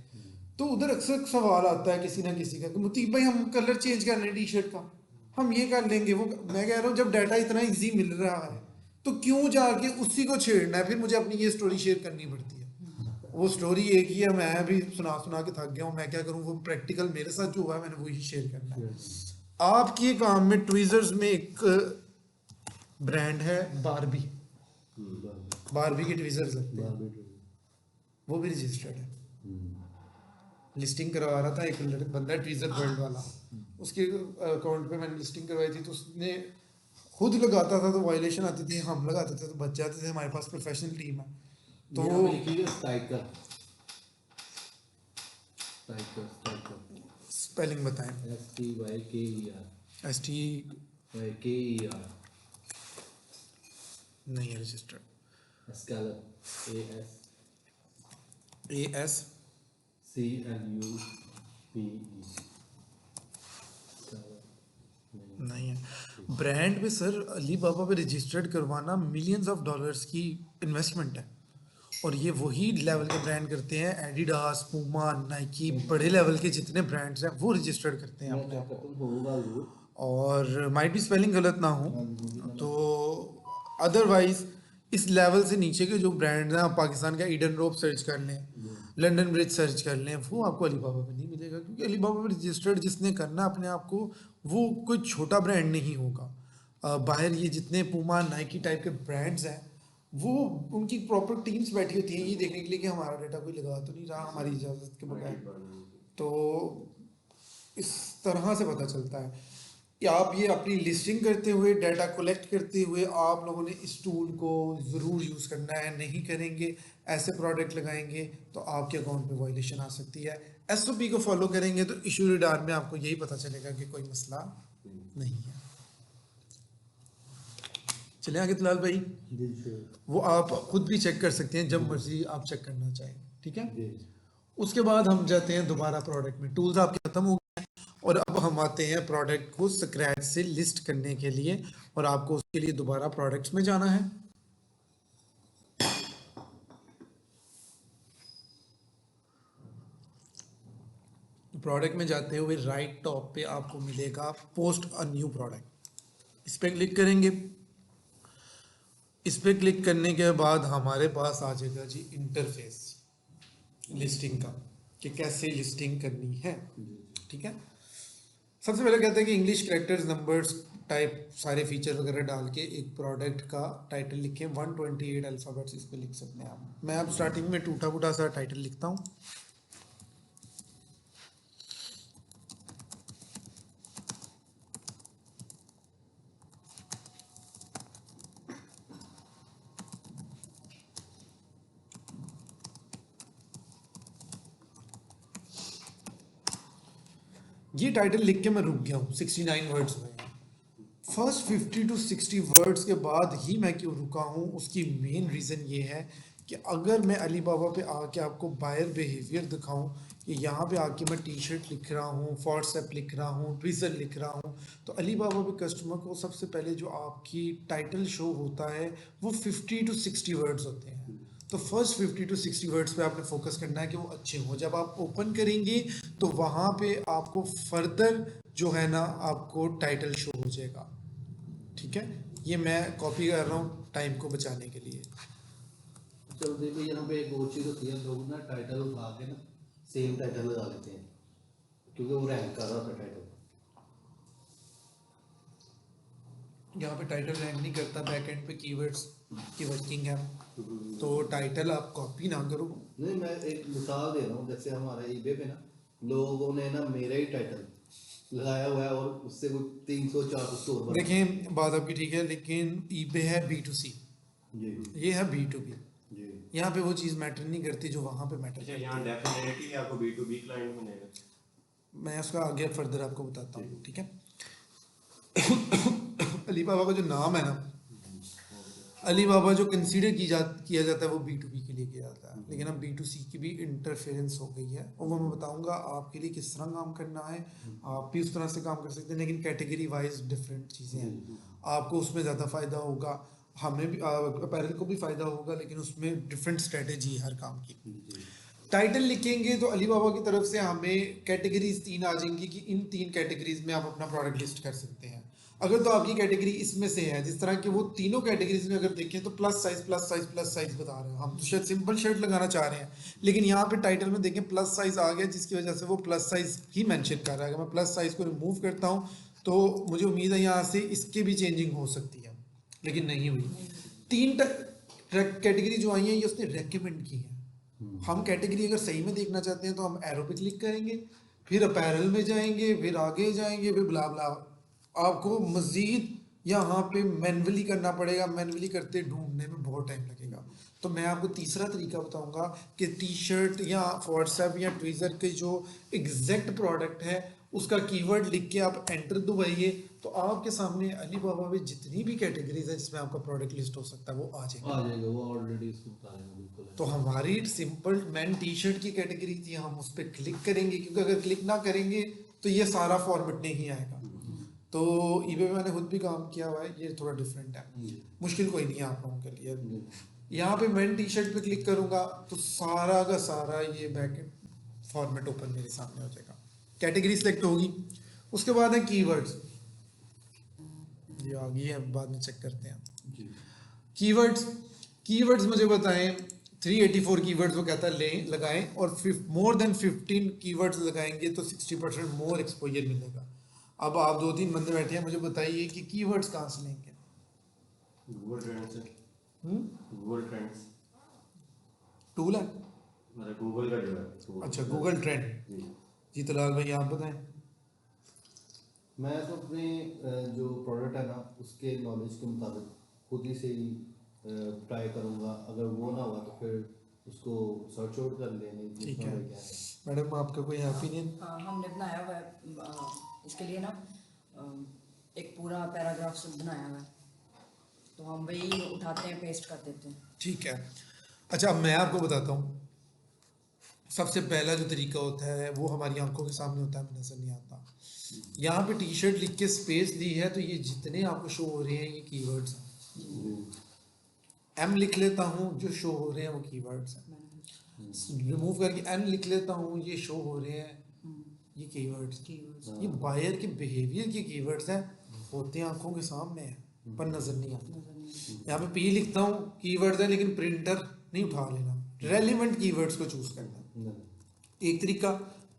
तो उधर अक्सर सवाल आता है किसी ना किसी का कि मुतीब भाई हम कलर चेंज कर लें टी शर्ट का, हम ये कर लेंगे वो। मैं कह रहा हूँ जब डाटा इतना इजी मिल रहा है तो क्यों जाके उसी को छेड़ना है? फिर मुझे अपनी ये स्टोरी शेयर करनी पड़ती है। वो स्टोरी एक ही है, मैं भी सुना सुना के थक गया हूँ, मैं क्या करूँ, वो प्रैक्टिकल मेरे साथ जो हुआ है मैंने वही शेयर करना है। आपके काम में ट्वीजर्स में एक ब्रांड है बारबी, बारबी के ट्वीजर्स लगते हैं, वो भी रजिस्टर्ड है। लिस्टिंग करवा रहा था एक बंदा ट्वीजर वर्ल्ड वाला, उसके अकाउंट पे मैंने लिस्टिंग करवाई थी, तो उसने खुद लगाता था तो वायलेशन आती थी, हम लगाते थे तो बच जाते थे, हमारे पास प्रोफेशनल टीम है। तो स्पेलिंग बताएं। STYKER नहीं है रजिस्टर्ड। ASCLUPE नहीं है। ब्रांड पे सर अली बाबा पे रजिस्टर्ड करवाना मिलियंस ऑफ डॉलर्स की इन्वेस्टमेंट है, और ये वही लेवल के ब्रांड करते हैं, एडिडास, पूमा, नाइकी, बड़े लेवल के जितने ब्रांड्स हैं वो रजिस्टर्ड करते हैं अपने आप को। और माइट भी स्पेलिंग गलत ना हो तो अदरवाइज इस लेवल से नीचे के जो ब्रांड्स हैं, आप पाकिस्तान का ईडन रोप सर्च कर लें, लंदन ब्रिज सर्च कर लें, वो आपको अलीबाबा पे नहीं मिलेगा, क्योंकि अलीबाबा पे रजिस्टर्ड जिसने करना अपने आप को, वो कोई छोटा ब्रांड नहीं होगा। बाहर ये जितने पूमा, नाइकी टाइप के ब्रांड्स हैं, वो उनकी प्रॉपर टीम्स बैठी होती हैं ये देखने के लिए कि हमारा डाटा कोई लगा तो नहीं रहा हमारी इजाज़त के बगैर। तो इस तरह से पता चलता है कि आप ये अपनी लिस्टिंग करते हुए, डाटा कलेक्ट करते हुए, आप लोगों ने इस टूल को ज़रूर यूज़ करना है। नहीं करेंगे, ऐसे प्रोडक्ट लगाएंगे तो आपके अकाउंट पे वायलेशन आ सकती है। SOP को फॉलो करेंगे तो इशू रडार में आपको यही पता चलेगा कि कोई मसला नहीं है। चले आगे तलाल भाई, वो आप खुद भी चेक कर सकते हैं जब मर्जी आप चेक करना चाहें, ठीक है। उसके बाद हम जाते हैं दोबारा प्रोडक्ट में। टूल्स आपके खत्म हो गए और अब हम आते हैं प्रोडक्ट को स्क्रैच से लिस्ट करने के लिए, और आपको उसके लिए दोबारा प्रोडक्ट्स में जाना है। प्रोडक्ट में जाते हुए राइट टॉप पे आपको मिलेगा पोस्ट अ न्यू प्रोडक्ट, इस पे क्लिक करेंगे। इस पे क्लिक करने के बाद हमारे पास आ जाएगा जी इंटरफेस लिस्टिंग का, कि कैसे लिस्टिंग करनी है, ठीक है। सबसे पहले कहते हैं कि इंग्लिश कैरेक्टर्स, नंबर्स, टाइप, सारे फीचर वगैरह डाल के एक प्रोडक्ट का टाइटल लिखें। 128 अल्फ़ाबेट्स इस पे लिख सकते हैं आप। मैं अब स्टार्टिंग में टूटा फूटा सा टाइटल लिखता हूँ। ये टाइटल लिख के मैं रुक गया हूँ 69 वर्ड्स में। फर्स्ट 50 to 60 वर्ड्स के बाद ही मैं क्यों रुका हूँ, उसकी मेन रीज़न ये है कि अगर मैं अलीबाबा पे आके आपको बायर बिहेवियर दिखाऊं कि यहाँ पे आके मैं टी शर्ट लिख रहा हूँ, व्हाट्सएप लिख रहा हूँ, ट्विज़र लिख रहा हूँ, तो अलीबाबा पे कस्टमर को सबसे पहले जो आपकी टाइटल शो होता है वो 50 to 60 वर्ड्स होते हैं। तो फर्स्ट 50 to 60 वर्ड्स पे आपने फोकस करना है कि वो अच्छे हों। जब आप ओपन करेंगे तो वहाँ पे आपको फर्दर जो है ना आपको टाइटल शो हो जाएगा। ठीक है, ये मैं कॉपी कर रहा हूँ टाइम को बचाने के लिए। चलो देखो यहाँ पे एक और चीज़ होती है, लोग ना टाइटल उठा के ना सेम टाइटल लगा लेते हैं क्योंकि वो रैंक कर रहा था टाइटल। यहाँ पे टाइटल रैंक नहीं करता, बैक एंड पे कीवर्ड्स की वर्किंग है, तो टाइटल आप कॉपी ना करो। नहीं, मैं एक मिसाल दे रहा हूँ, जैसे हमारे ईबे पे ना लोगों ने ना मेरा ही टाइटल लगाया हुआ है और उससे कोई 300-400 स्टोर बना। देखें बात आपकी ठीक है, लेकिन eBay है B2C, जी ये है B2B। जी। यहाँ पे वो चीज़ मैटर नहीं करती जो वहाँ पे मैटर अच्छा, करती यहाँ है। डेफिनेटली आपको B2B क्लाइंट मिलेगा। मैं उसका आगे फर्दर आपको बताता हूँ। ठीक है, अलीबाबा का जो नाम है ना, अलीबाबा जो कंसीडर किया जाता है वो B2B के लिए किया जाता है, लेकिन अब B2C की भी इंटरफेरेंस हो गई है और वो मैं बताऊंगा आपके लिए किस तरह काम करना है। आप भी उस तरह से काम कर सकते हैं, लेकिन कैटेगरी वाइज डिफरेंट चीज़ें हैं। आपको उसमें ज़्यादा फ़ायदा होगा, हमें भी अपैरल को भी फ़ायदा होगा, लेकिन उसमें डिफरेंट स्ट्रेटेजी है हर काम की। टाइटल लिखेंगे तो अलीबाबा की तरफ से हमें कैटेगरीज 3 आ जाएंगी कि इन 3 कैटेगरीज में आप अपना प्रोडक्ट लिस्ट कर सकते हैं। अगर तो आपकी कैटेगरी इसमें से है, जिस तरह के वो तीनों कैटेगरीज में अगर देखें तो प्लस साइज बता रहे हैं, हम तो शायद सिंपल शर्ट लगाना चाह रहे हैं, लेकिन यहाँ पे टाइटल में देखें प्लस साइज आ गया, जिसकी वजह से वो प्लस साइज ही मेंशन कर रहा है। अगर मैं प्लस साइज को रिमूव करता हूँ तो मुझे उम्मीद है यहाँ से इसके भी चेंजिंग हो सकती है, लेकिन नहीं हुई। 3 कैटेगरी जो आई है ये उसने रेकमेंड की है। हम कैटेगरी अगर सही में देखना चाहते हैं तो हम एरो पे क्लिक करेंगे, फिर अपैरल में जाएंगे, फिर आगे जाएंगे, फिर ब्ला ब्ला। आपको मज़ीद यहाँ पे मैन्युअली करना पड़ेगा, मैन्युअली करते ढूंढने में बहुत टाइम लगेगा। तो मैं आपको तीसरा तरीका बताऊंगा कि टी शर्ट या व्हाट्सएप या ट्विज़र के जो एग्जैक्ट प्रोडक्ट है उसका कीवर्ड लिख के आप एंटर दबाइए, तो आपके सामने अलीबाबा में जितनी भी कैटेगरीज है जिसमें आपका प्रोडक्ट लिस्ट हो सकता है वो आ जाएगा। वो ऑलरेडी इसको बता रहे हैं बिल्कुल। तो हमारी सिंपल मैन टी शर्ट की कैटेगरी थी, हम उस पर क्लिक करेंगे, क्योंकि अगर क्लिक ना करेंगे तो ये सारा फॉर्मेट नहीं आएगा। तो eBay पे मैंने खुद भी काम किया हुआ है, ये थोड़ा डिफरेंट है, मुश्किल कोई नहीं है आप लोगों के लिए। यहाँ पे मैं टी शर्ट पे क्लिक करूँगा तो सारा का सारा ये बैक फॉर्मेट ओपन मेरे सामने हो जाएगा, कैटेगरी सेलेक्ट होगी। उसके बाद है कीवर्ड्स, ये आ गई है, बाद में चेक करते हैं। कीवर्ड्स मुझे बताएं, 384 कीवर्ड्स वो कहता है लें लगाएं, और मोर देन 15 कीवर्ड्स लगाएंगे तो 60% मोर एक्सपोजर मिलेगा। अब आप 2-3 बंदे बैठे हैं, मुझे बताइए कि कीवर्ड्स कहाँ से लेंगे? गूगल ट्रेंड्स है। गूगल ट्रेंड्स टूल है, मतलब गूगल का जो है। अच्छा गूगल ट्रेंड। जी तो लाल भाई आप बताएं। मैं तो अपने जो प्रोडक्ट है ना उसके नॉलेज के मुताबिक खुद ही से ही ट्राई करूँगा, अगर वो ना हुआ तो फिर उसको सर्च आउट कर लेने। ठीक है मैडम, आपका कोई ओपिनियन? हमने बनाया हुआ है इसके लिए ना एक पूरा पैराग्राफ से बनाया हुआ है, तो हम वही उठाते हैं, पेस्ट कर देते हैं। ठीक है, अच्छा मैं आपको बताता हूँ। सबसे पहला जो तरीका होता है वो हमारी आंखों के सामने होता है, हमें नजर नहीं आता। यहाँ पे टी शर्ट लिख के स्पेस दी है, तो ये जितने आपको शो हो रहे हैं ये कीवर्ड्स हैं। एम लिख लेता हूँ, जो शो हो रहे हैं वो कीवर्ड्स हैं। रिमूव करके एन लिख लेता हूँ, ये शो हो रहे हैं ये कीवर्ड्स। ये बायर के बिहेवियर के कीवर्ड्स हैं, होते हैं आंखों के सामने हैं पर नजर नहीं आते। यहाँ पे पी लिखता हूँ, कीवर्ड्स है लेकिन प्रिंटर नहीं उठा लेना, रेलिवेंट कीवर्ड्स को चूज करना, एक तरीका।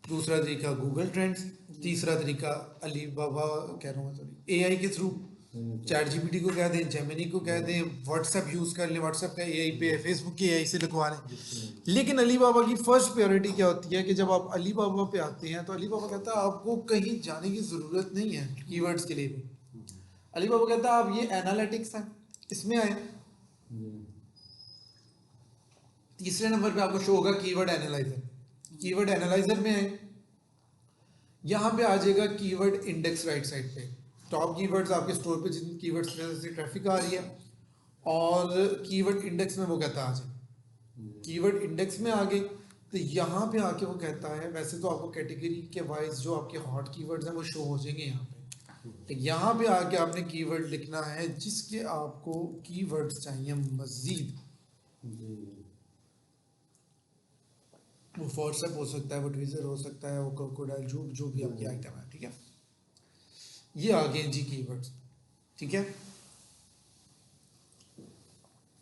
दूसरा तरीका गूगल ट्रेंड्स, तीसरा तरीका अलीबाबा कह रहा हूँ सॉरी एआई के थ्रू, चैट जीपीटी को कह दें, जेमिनी को कह दें, व्हाट्सएप यूज़ कर लें, व्हाट्सएप का एआई पे है, फेसबुक की एआई से लिखवा लें। लेकिन अलीबाबा की फर्स्ट प्रायोरिटी क्या होती है कि जब आप अलीबाबा पे आते हैं तो अलीबाबा कहता है आपको कहीं जाने की ज़रूरत नहीं है कीवर्ड्स के लिए भी। अलीबाबा कहता है आप ये एनालिटिक्स है इसमें आए। तीसरे नंबर पे आपको शो होगा कीवर्ड एनालाइजर। कीवर्ड एनालाइजर में है, यहाँ पे आ जाएगा कीवर्ड इंडेक्स राइट साइड पे। टॉप कीवर्ड्स आपके स्टोर पे जिन कीवर्ड्स से ट्रैफिक आ रही है, और कीवर्ड इंडेक्स में वो कहता है आ जाए। कीवर्ड इंडेक्स में आ गए तो यहाँ पे आके वो कहता है, वैसे तो आपको कैटेगरी के वाइज जो आपके हॉट कीवर्ड्स हैं वो शो हो जाएंगे यहाँ पे, तो यहाँ पे आके आपने कीवर्ड लिखना है जिसके आपको कीवर्ड्स चाहिए मजीद। वो व्हाट्सएप हो सकता है, वो ट्विटर हो सकता है, वो क्रोकोडाइल, जो भी आपकी आइटम है, ठीक है। ये आ गए जी कीवर्ड्स, ठीक है।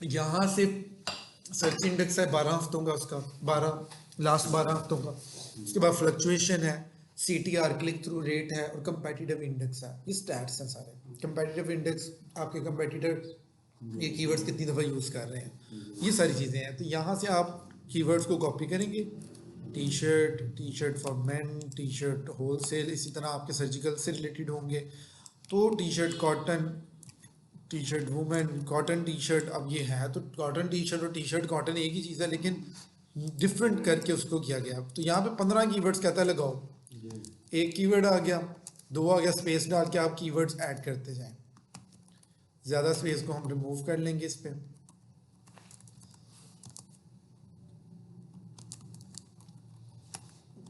यहाँ से सर्च इंडेक्स है 12 हफ्तों का, उसका 12 हफ्तों का। उसके बाद फ्लक्चुएशन है, CTR क्लिक थ्रू रेट है, और कंपेटिटिव इंडेक्स है। ये स्टैट्स हैं सारे। कंपेटिटिव इंडेक्स आपके कंपेटिटर ये कीवर्ड्स कितनी दफ़ा यूज़ कर रहे हैं, ये सारी चीज़ें हैं। तो यहाँ से आप कीवर्ड्स को कॉपी करेंगे, T shirt for main, T shirt wholesale, इसी तरह आपके सर्जिकल से रिलेटेड होंगे। तो T shirt cotton, T shirt women, cotton T shirt, अब ये है तो कॉटन टी शर्ट और टी शर्ट कॉटन एक ही चीज़ है, लेकिन डिफरेंट करके उसको किया गया। तो यहाँ पे 15 कीवर्ड्स कहता है लगाओ, एक कीवर्ड आ गया, 2 आ गया, स्पेस डाल के आप कीवर्ड्स ऐड करते जाएं। ज़्यादा स्पेस को हम रिमूव कर लेंगे इस पे।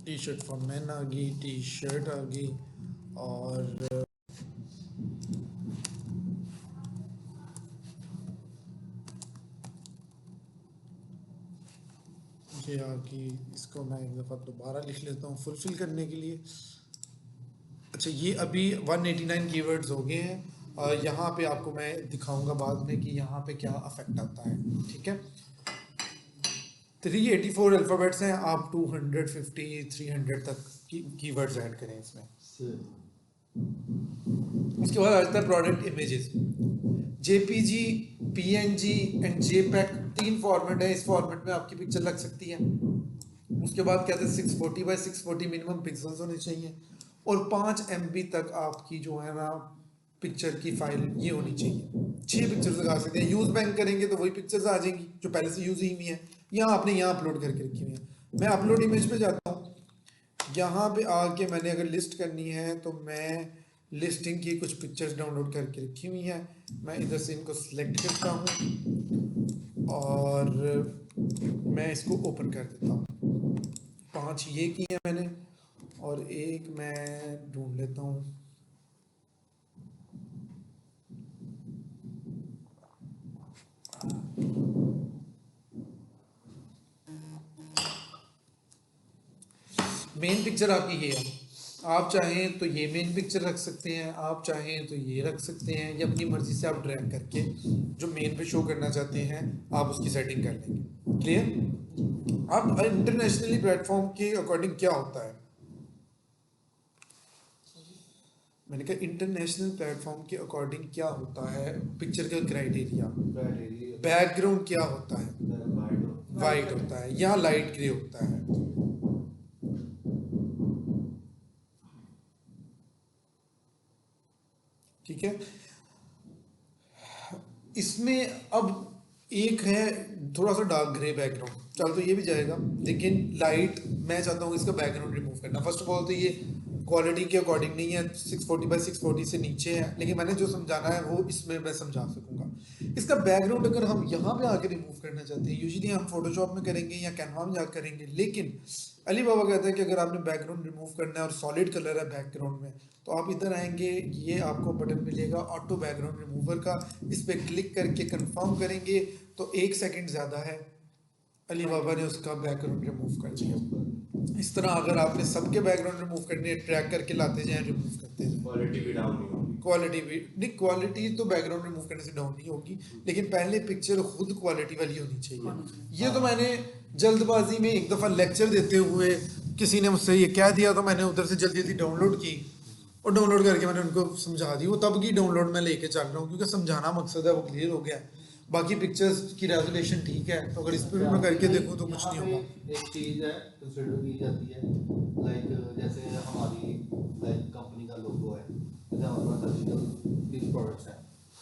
टी शर्ट फॉर मेन आ गई, टी शर्ट आ गई, और ये आ गई। इसको मैं एक दफ़ा दोबारा लिख लेता हूँ फुलफिल करने के लिए। अच्छा, ये अभी 189 कीवर्ड्स हो गए हैं, और यहाँ पे आपको मैं दिखाऊंगा बाद में कि यहाँ पे क्या अफेक्ट आता है, ठीक है। 384 अल्फ़ाबेट्स हैं, आप 250 300 तक कीवर्ड्स ऐड करें इसमें। उसके बाद आता है product images. JPG, PNG and JPEG 3 format है। इस फॉर्मेट में आपकी पिक्चर लग सकती है। उसके बाद कहते हैं 640 बाय 640 मिनिमम पिक्सल्स होने चाहिए, और 5 MB तक आपकी जो है ना पिक्चर की फाइल ये होनी चाहिए। 6 पिक्चर्स लगा सकते हैं। यूज बैंक करेंगे तो वही पिक्चर्स आ जाएंगी जो पहले से यूज ही हुई है, यहाँ आपने यहाँ अपलोड करके रखी हुई है। मैं अपलोड इमेज पे जाता हूँ, यहाँ पे आके मैंने अगर लिस्ट करनी है तो मैं लिस्टिंग की कुछ पिक्चर्स डाउनलोड करके रखी हुई हैं। मैं इधर से इनको सिलेक्ट करता हूँ और मैं इसको ओपन कर देता हूँ। 5 ये की है मैंने, और एक मैं ढूंढ लेता हूँ। मेन पिक्चर आपकी ये है। आप चाहें तो ये मेन पिक्चर रख सकते हैं, आप चाहें तो ये रख सकते हैं, या अपनी मर्जी से आप ड्रैग करके जो मेन पे शो करना चाहते हैं आप उसकी सेटिंग कर लेंगे। क्लियर? अब इंटरनेशनली प्लेटफॉर्म के अकॉर्डिंग क्या होता है, मैंने कहा इंटरनेशनल प्लेटफॉर्म के अकॉर्डिंग क्या होता है पिक्चर का क्राइटेरिया। बैकग्राउंड क्या होता है? वाइट होता है या लाइट ग्रे होता है। ठीक है, इसमें अब एक है थोड़ा सा डार्क ग्रे बैकग्राउंड, चल तो ये भी जाएगा, लेकिन लाइट मैं चाहता हूँ इसका बैकग्राउंड रिमूव करना। फर्स्ट ऑफ ऑल तो ये क्वालिटी के अकॉर्डिंग नहीं है, 640 बाय 640 से नीचे है, लेकिन मैंने जो समझाना है वो इसमें मैं समझा सकूंगा। इसका बैकग्राउंड अगर हम यहाँ पे आके रिमूव करना चाहते हैं, यूजुअली हम फोटोशॉप में करेंगे या कैनवा में जाकर करेंगे, लेकिन अली बाबा कहते हैं कि अगर आपने बैकग्राउंड रिमूव करना है और सॉलिड कलर है बैकग्राउंड में, तो आप इधर आएंगे, ये आपको बटन मिलेगा ऑटो बैकग्राउंड रिमूवर का, इस पर क्लिक करके कंफर्म करेंगे तो 1 सेकंड ज़्यादा है, अली बाबा ने उसका बैकग्राउंड रिमूव कर दिया। इस तरह अगर आपने सबके बैकग्राउंड रिमूव करने, ट्रैक करके लाते जाएं, रिमूव करते जाएं, क्वालिटी भी डाउन नहीं होगी। क्वालिटी भी नहीं, क्वालिटी तो बैकग्राउंड रिमूव करने से डाउन नहीं होगी, लेकिन पहले पिक्चर खुद क्वालिटी वाली होनी चाहिए। ये तो मैंने जल्दबाजी में एक दफ़ा लेक्चर देते हुए किसी ने मुझसे ये कह दिया, तो मैंने उधर से जल्दी जल्दी डाउनलोड की, और डाउनलोड करके मैंने उनको समझा दी। वो तब की डाउनलोड में लेके चल रहा हूँ, क्योंकि समझाना मकसद है, वो क्लियर हो गया है। बाकी पिक्चर्स की रेजोल्यूशन ठीक है, तो अगर इस पर भी मैं करके देखूँ तो कुछ नहीं होगा। एक चीज़ है कंसिडर की जाती है, लाइक जैसे हमारी लाइक कंपनी का लोगो है, जैसे हमारे पास सर्जिकल प्रोडक्ट्स हैं,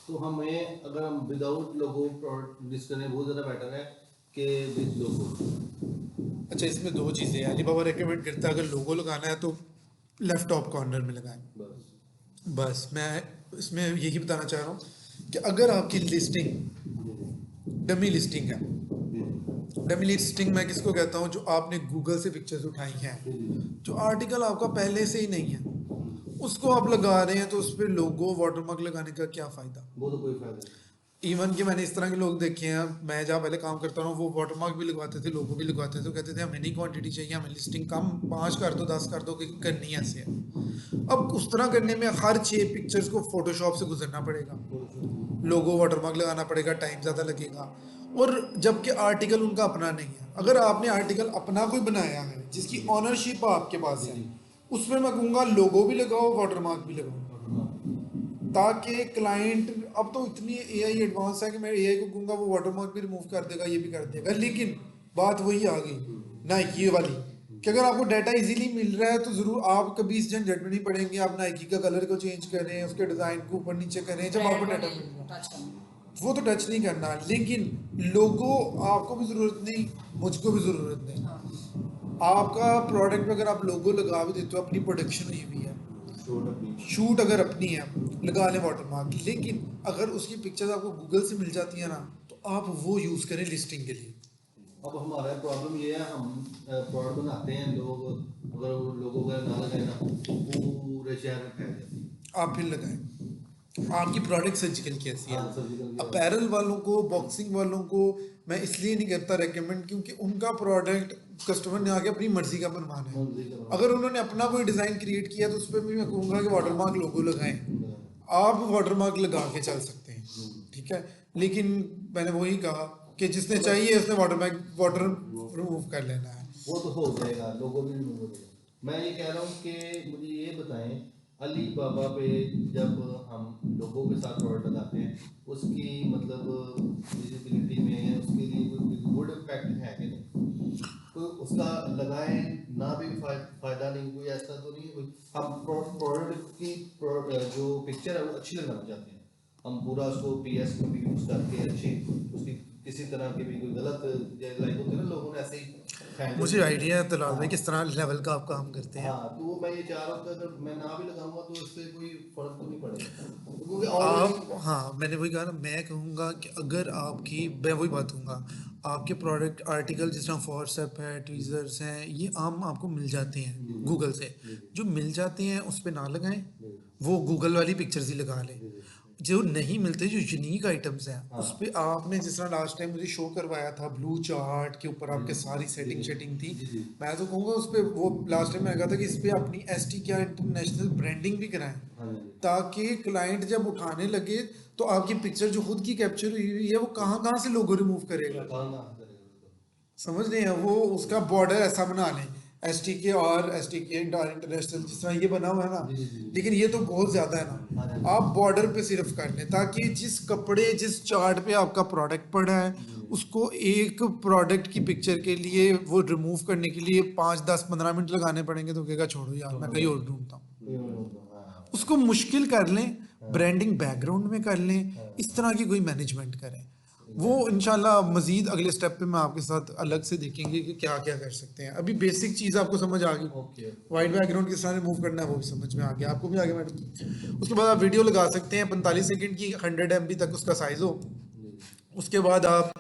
तो हमें अगर हम विदाउट लोगो प्रोडक्ट लिस्ट करें वो ज़्यादा बेटर है कि विद लोगो। अच्छा, इसमें 2 चीज़ें हैं। अली बाबा रेकमेंड करता है अगर लोगो लगाना है तो लेफ्ट टॉप कॉर्नर में लगाएं, बस बस मैं इसमें यही बताना चाह रहा हूँ कि अगर आपकी लिस्टिंग डमी लिस्टिंग है, डमी लिस्टिंग मैं किसको कहता हूँ, जो आपने गूगल से पिक्चर्स उठाई हैं, जो आर्टिकल आपका पहले से ही नहीं है, उसको आप लगा रहे हैं, तो उस पर लोगो वाटरमार्क लगाने का क्या फ़ायदा। वो तो कोई फायदा नहीं। इवन कि मैंने इस तरह के लोग देखे हैं, मैं जहाँ पहले काम करता हूँ वो वाटरमार्क भी लगवाते थे, लोगो भी लगवाते थे, तो कहते थे हमें नहीं क्वांटिटी चाहिए, हमें लिस्टिंग कम 5 कर दो 10 कर दो, क्योंकि करनी ऐसे है। अब उस तरह करने में हर 6 पिक्चर्स को फोटोशॉप से गुजरना पड़ेगा, लोगो वाटरमार्क लगाना पड़ेगा, टाइम ज़्यादा लगेगा, और जबकि आर्टिकल उनका अपना नहीं है। अगर आपने आर्टिकल अपना कोई बनाया है जिसकी ऑनरशिप आपके पास है, उसमें मैं कहूँगा लोगो भी लगाओ, वाटरमार्क भी लगाओ, ताकि क्लाइंट, अब तो इतनी एआई एडवांस है कि मैं एआई को कहूँगा वो वाटरमार्क भी रिमूव कर देगा, ये भी कर देगा। लेकिन बात वही आ गई नाइकी वाली कि अगर आपको डाटा इजीली मिल रहा है तो ज़रूर आप कभी इस झंझट में नहीं पड़ेंगे, आप नाइकी का कलर को चेंज करें, उसके डिज़ाइन को ऊपर नीचे करें, जब आपको डाटा मिल रहा है टच करना। वो तो टच नहीं करना। लेकिन लोगो आपको भी ज़रूरत नहीं, मुझको भी ज़रूरत नहीं। हाँ आपका प्रोडक्ट में अगर आप लोगो लगा भी देते हो, अपनी प्रोडक्शन हुई हुई है, शूट अपनी शूट अगर अपनी है, लगा लें वाटरमार्क, लेकिन अगर उसकी पिक्चर्स आपको गूगल से मिल जाती है ना, तो आप वो यूज़ करें लिस्टिंग के लिए। अब हमारा प्रॉब्लम ये है, हम प्रोडक्ट बनाते हैं, लोग अगर लोगों का ना लगाए ना पूरे शहर में फैल जाती है। आप फिर लगाएं, आपकी प्रोडक्ट सर्जिकल कैसी है। हाँ, surgical की अपैरल वालों को, बॉक्सिंग वालों को मैं इसलिए नहीं करता रेकमेंड, क्योंकि उनका प्रोडक्ट कस्टमर ने आके अपनी मर्जी का बनवाना है। मर्जी का बनवाना। अगर उन्होंने अपना कोई डिज़ाइन क्रिएट किया तो उस पर भी मैं कहूँगा कि वाटरमार्क लोगो लगाएं, आप वाटरमार्क लगा के चल सकते हैं, ठीक है। लेकिन मैंने वही कहा कि जिसने चाहिए उसने वाटर रिमूव कर लेना है। वो तो हो जाएगा, लोगों भी रिमूव हो जाएगा। मैं ये कह रहा हूँ कि मुझे ये बताएं, अली बाबा पे जब हम लोगों के साथ प्रोडक्ट लगाते हैं, उसकी मतलब विजिबिलिटी में उसके लिए कोई गुड इम्पैक्ट है कि नहीं, तो उसका लगाएं ना भी फायदा नहीं, कोई ऐसा तो नहीं कोई। हम प्रोडक्ट की जो पिक्चर है वो अच्छी लगाना चाहते हैं, हम पूरा उसको पीएस में भी यूज़ करके अच्छी उसकी किसी तरह की भी कोई गलत लाइक होते हैं ना, लोगों ने ऐसे ही फेंक मुझे आइडिया है तलाल भाई किस तरह लेवल का आप काम करते हैं। हाँ, तो मैं ये चाह रहा हूँ कि अगर मैं ना भी लगाऊंगा तो इससे कोई फर्क तो नहीं पड़ेगा, क्योंकि आप, हाँ मैंने वही कहा ना, मैं कहूँगा कि अगर आपकी, मैं वही बात कहूँगा, आपके प्रोडक्ट आर्टिकल जिस तरह व्हाट्सएप है, ट्वीजर्स हैं, ये आम आपको मिल जाते हैं गूगल से, जो मिल जाते हैं उस पर ना लगाएं, वो गूगल वाली पिक्चर्स ही लगा लें। जो नहीं मिलते, जो यूनिक आइटम्स हैं, उस पे आपने जिस तरह लास्ट टाइम मुझे शो करवाया था, ब्लू चार्ट के ऊपर आपके सारी सेटिंग थी, मैं तो कहूँगा उस पे, वो लास्ट टाइम मैंने कहा था कि इस पे अपनी ST क्या इंटरनेशनल ब्रांडिंग भी कराएं, ताकि क्लाइंट जब उठाने लगे तो आपकी पिक्चर जो खुद की कैप्चर हुई हुई है वो कहाँ कहाँ से लोगो रिमूव करेगा, समझ रहे हैं। वो उसका बॉर्डर ऐसा बना लें STK और STK इंटरनेशनल, जिस तरह ये बना हुआ है ना, लेकिन ये तो बहुत ज़्यादा है ना, आप बॉर्डर पे सिर्फ कर लें, ताकि जिस कपड़े, जिस चार्ट पे आपका प्रोडक्ट पड़ा है, उसको एक प्रोडक्ट की पिक्चर के लिए वो रिमूव करने के लिए 5, 10, 15 मिनट लगाने पड़ेंगे, तो कहेगा छोड़ो यार मैं कहीं और ढूंढता हूँ। उसको मुश्किल कर लें, ब्रांडिंग बैकग्राउंड में कर लें, इस तरह की कोई मैनेजमेंट करें। वो इंशाल्लाह मजीद अगले स्टेप पे मैं आपके साथ अलग से देखेंगे कि क्या क्या कर सकते हैं। अभी बेसिक चीज़ आपको समझ आ गई, वाइट बैकग्राउंड किस तरह रिमूव करना है वो भी समझ में आ गया, आपको भी आ गया मैडम। उसके बाद आप वीडियो लगा सकते हैं 45 सेकंड की, 100 MB तक उसका साइज़ हो। उसके बाद आप